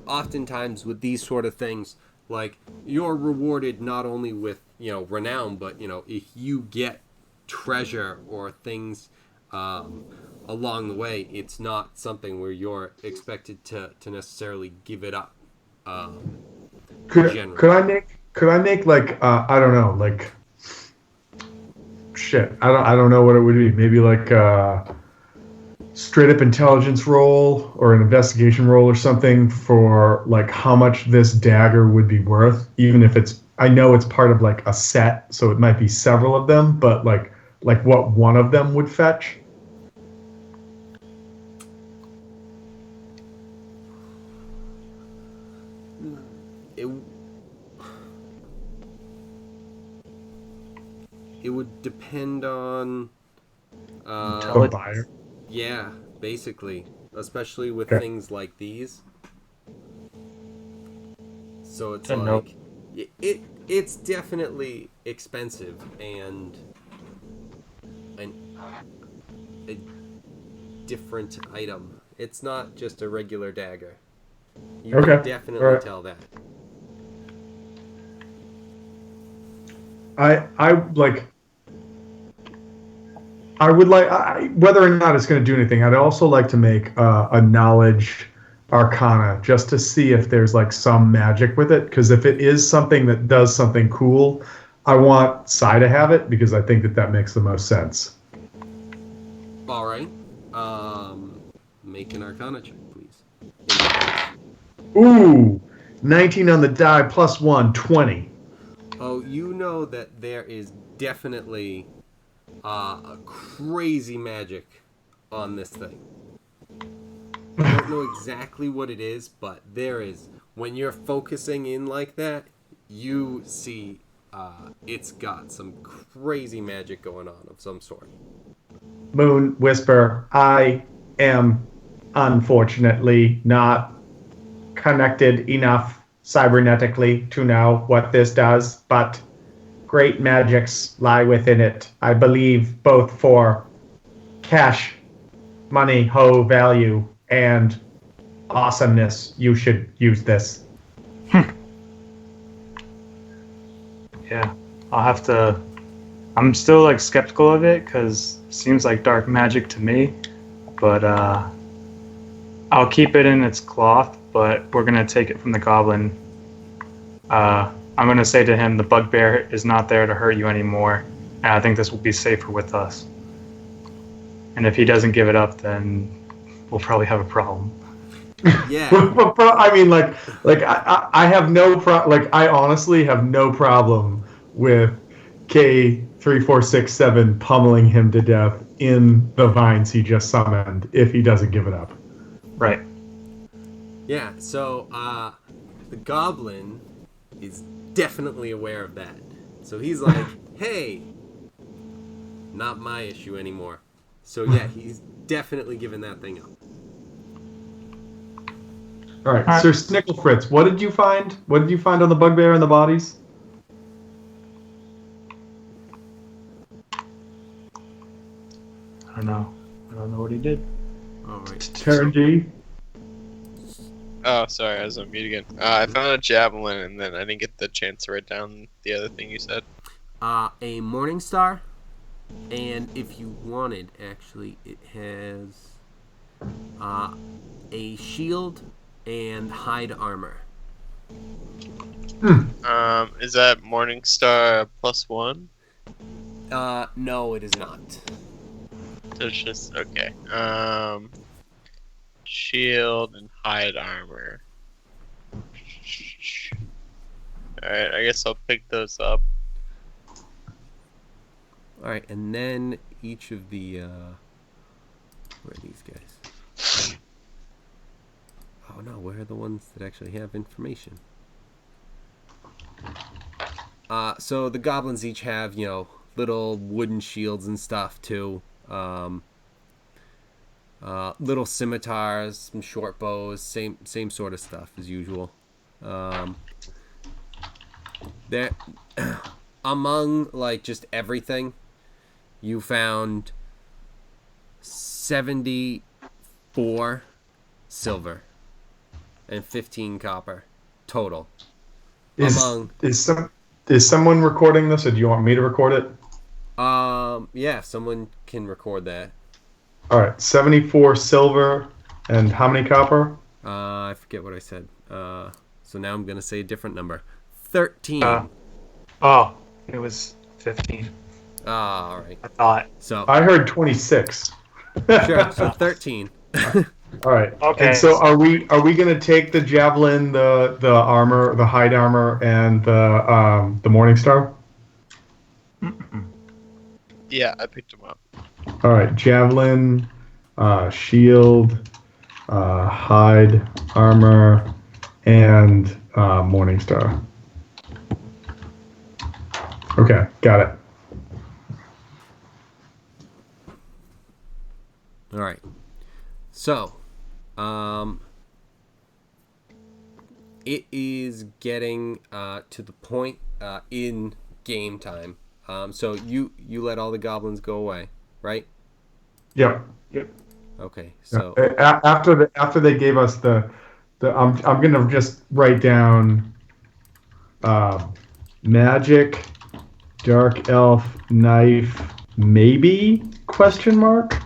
Oftentimes with these sort of things, like you're rewarded not only with renown, but if you get treasure or things along the way, it's not something where you're expected to necessarily give it up. Could I make like I don't know, like shit, I don't know what it would be. Maybe like a straight up intelligence roll or an investigation roll or something for like how much this dagger would be worth, even if I know it's part of like a set, so it might be several of them, but like what one of them would fetch. It would depend on The buyer. Yeah, basically, especially with things like these. So it's like it's definitely expensive and a different item. It's not just a regular dagger. You Okay. can definitely Alright. tell that. I like. I would like, whether or not it's going to do anything, I'd also like to make a knowledge arcana just to see if there's like some magic with it. Because if it is something that does something cool, I want Sai to have it because I think that makes the most sense. All right. Make an arcana check, please. Ooh, 19 on the die plus 1, 20. Oh, you know that there is definitely a crazy magic on this thing. I don't know exactly what it is, but there is. When you're focusing in like that, you see it's got some crazy magic going on of some sort. Moon Whisper, I am unfortunately not connected enough cybernetically to know what this does, but great magics lie within it. I believe both for cash, money, ho value, and awesomeness, you should use this. Yeah, I'll have to. I'm still like skeptical of it because it seems like dark magic to me, but I'll keep it in its cloth. But we're gonna take it from the goblin. I'm gonna say to him, the bugbear is not there to hurt you anymore, and I think this will be safer with us. And if he doesn't give it up, then we'll probably have a problem. Yeah. I mean, I have no I honestly have no problem with K3467 pummeling him to death in the vines he just summoned if he doesn't give it up. Right. Yeah, so the goblin is definitely aware of that. So he's like, hey, not my issue anymore. So yeah, he's definitely giving that thing up. All right, Sir Snicklefritz, what did you find? What did you find on the bugbear and the bodies? I don't know. I don't know what he did. All right. Turn G. Oh, sorry, I was on mute again. I found a javelin, and then I didn't get the chance to write down the other thing you said. A morning star, and if you wanted, actually, it has a shield and hide armor. Is that Morningstar +1? No, it is not. So it's just okay. Shield and hide armor. Alright, I guess I'll pick those up. All right, and then each of the where are these guys? Oh no, where are the ones that actually have information? So the goblins each have, little wooden shields and stuff too. Little scimitars, some short bows, same sort of stuff as usual. There, among just everything, you found 74 silver and 15 copper total. Is someone recording this, or do you want me to record it? Yeah, someone can record that. All right, 74 silver and how many copper? I forget what I said. So now I'm gonna say a different number. 13. Oh, it was 15. All right. I thought. So I heard 26. sure. So 13. All right. Okay. And so are we gonna take the javelin, the armor, the hide armor, and the morning star? Yeah, I picked them up. All right, javelin, shield, hide armor, and morning star. Okay, got it. All right. So, it is getting to the point in game time. So you let all the goblins go away, right? Yep. Okay, Yeah. so After they gave us I'm gonna just write down uh, magic, dark elf, knife, maybe question mark.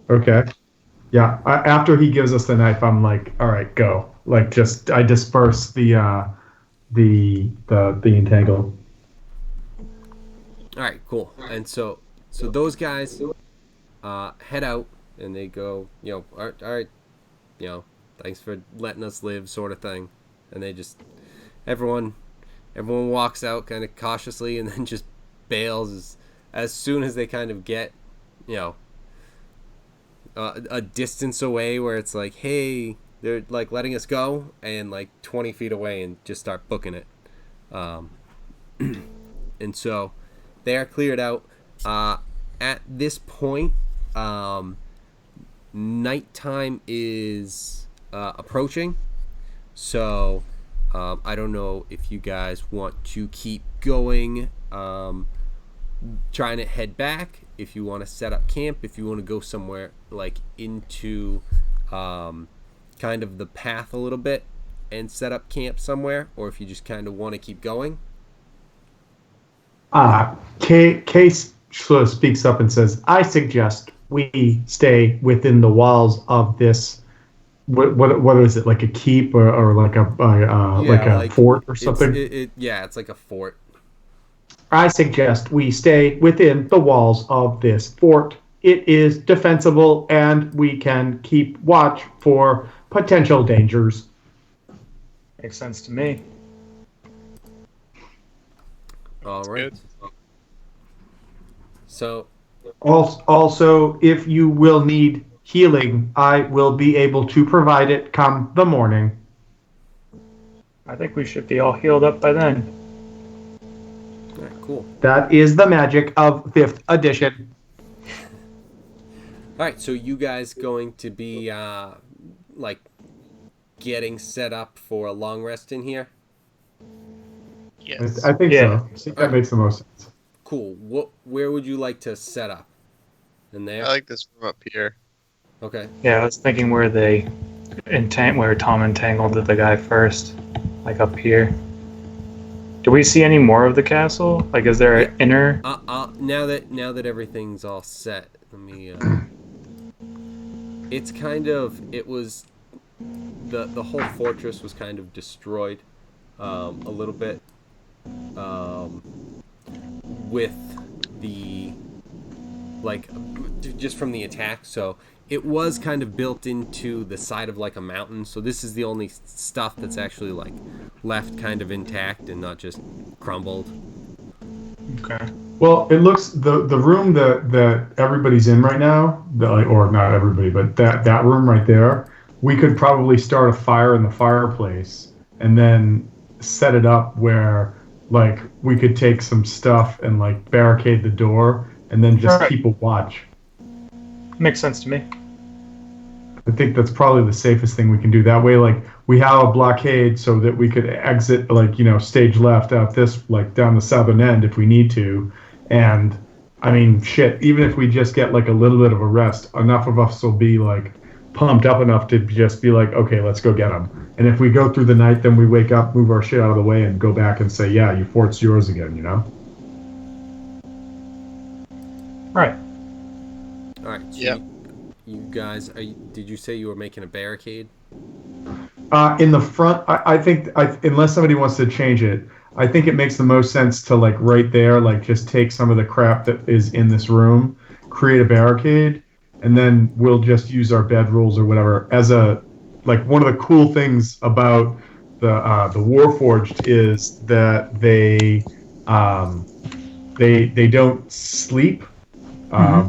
Okay. Yeah. After he gives us the knife, I'm like, all right, go. Like, just I disperse the entangle. all right, cool. And so those guys head out and they go, all right, thanks for letting us live, sort of thing. And they just everyone walks out kind of cautiously and then just bails as soon as they kind of get, you know, a distance away where it's like, hey, they're like letting us go, and like 20 feet away and just start booking it. Um, and so they are cleared out. At this point, nighttime is approaching. So I don't know if you guys want to keep going, trying to head back, if you want to set up camp, if you want to go somewhere like into kind of the path a little bit and set up camp somewhere, or if you just kind of want to keep going. Case sort of speaks up and says, "I suggest we stay within the walls of this. What is it, like a keep or like a fort or something?" It's like a fort. I suggest we stay within the walls of this fort. It is defensible, and we can keep watch for potential dangers. Makes sense to me. All right. Good. So Also, if you will need healing, I will be able to provide it come the morning. I think we should be all healed up by then. all right, cool. That is the magic of 5th edition. All right, so you guys going to be like getting set up for a long rest in here? Yes. I think Yeah. so. I think that makes the most sense. Cool. Where would you like to set up? In there? I like this room up here. Okay. Yeah, I was thinking where where Tom entangled the guy first, like up here. Do we see any more of the castle? Like, is there an inner? Now that everything's all set, let me. It's kind of the whole fortress was kind of destroyed, a little bit, with the like just from the attack. So it was kind of built into the side of like a mountain. So this is the only stuff that's actually like left kind of intact and not just crumbled. Okay. Well, it looks the room that everybody's in right now, or not everybody, but that room right there. We could probably start a fire in the fireplace and then set it up where like we could take some stuff and like barricade the door and then just Right. keep a watch. Makes sense to me. I think that's probably the safest thing we can do. That way, like, we have a blockade so that we could exit, like, stage left out this, like, down the southern end if we need to. And, I mean, shit, even if we just get, like, a little bit of a rest, enough of us will be, like, pumped up enough to just be like, okay, let's go get them. And if we go through the night, then we wake up, move our shit out of the way, and go back and say, yeah, your fort's yours again, Right. All right. So Yep. You guys, did you say you were making a barricade? In the front, I think, unless somebody wants to change it, I think it makes the most sense to, like, right there, like, just take some of the crap that is in this room, create a barricade, and then we'll just use our bedrolls or whatever as one of the cool things about the Warforged is that they don't sleep.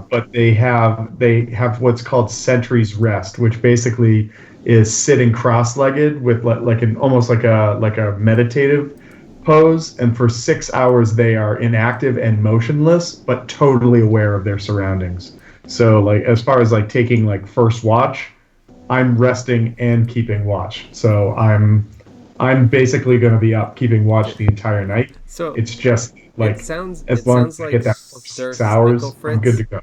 But they have what's called sentry's rest, which basically is sitting cross-legged with almost like a meditative pose, and for 6 hours they are inactive and motionless, but totally aware of their surroundings. So, like, as far as like taking like first watch, I'm resting and keeping watch. So I'm I'm basically going to be up keeping watch the entire night. So It's just like it as long sounds as I like get that first Sir 6 hours, I'm good to Snicklefritz. go.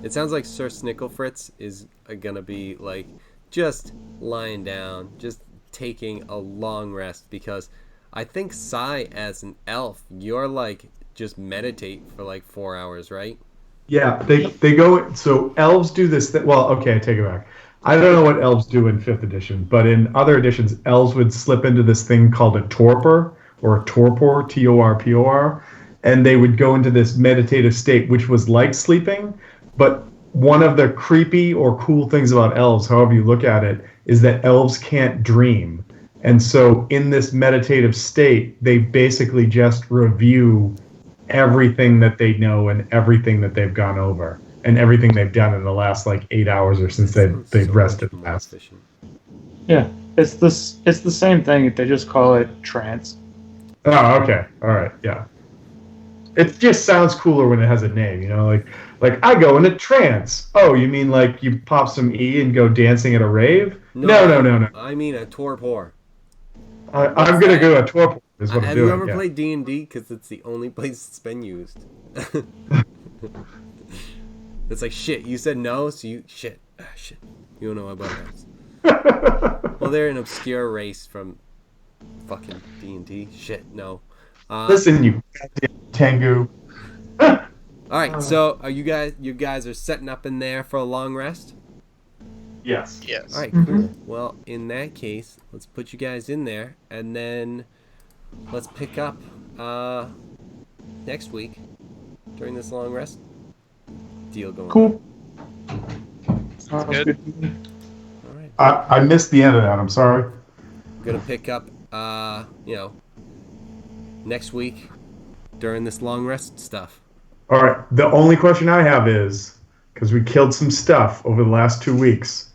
It sounds like Sir Snicklefritz is gonna be like just lying down, just taking a long rest because I think Sai as an elf, you're like just meditate for like 4 hours, right? Yeah, they go. So elves do this. Well, okay, I take it back. I don't know what elves do in fifth edition, but in other editions, elves would slip into this thing called a torpor or a torpor, Torpor, and they would go into this meditative state, which was like sleeping. But one of the creepy or cool things about elves, however you look at it, is that elves can't dream. And so in this meditative state, they basically just review everything that they know and everything that they've gone over and everything they've done in the last like 8 hours or since That sounds they've so rested much more last. efficient. Yeah, it's this. It's the same thing. They just call it trance. Oh, okay. All right. Yeah. It just sounds cooler when it has a name, you know, like I go into trance. Oh, you mean like you pop some E and go dancing at a rave? No. I mean a torpor. I'm gonna go a torpor is what I'm Have doing. you ever yeah. played D&D? Because it's the only place it's been used. It's like, shit, you said no, so you... Shit. Shit. You don't know about that. Well, they're an obscure race from fucking D&D. Shit, no. Listen, you goddamn Tengu. Alright, so are you guys are setting up in there for a long rest? Yes. Yes. Alright, cool. Well, in that case, let's put you guys in there, and then let's pick up next week during this long rest. Deal going Cool. Sounds good. on. Alright. I missed the end of that. I'm sorry. I'm gonna pick up next week during this long rest stuff. All right. The only question I have is because we killed some stuff over the last 2 weeks.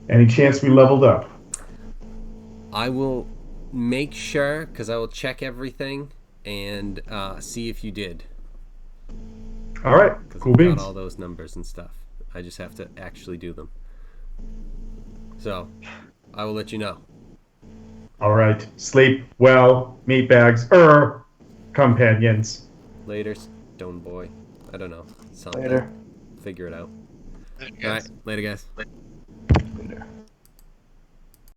Any chance we leveled up? I will make sure, because I will check everything and see if you did. All right. Because Cool I've beans. got all those numbers and stuff. I just have to actually do them. So, I will let you know. All right. Sleep well, meatbags, companions. Later, Stone Boy. I don't know. Something. Later. Figure it out. Good, All right. guys. Later, guys.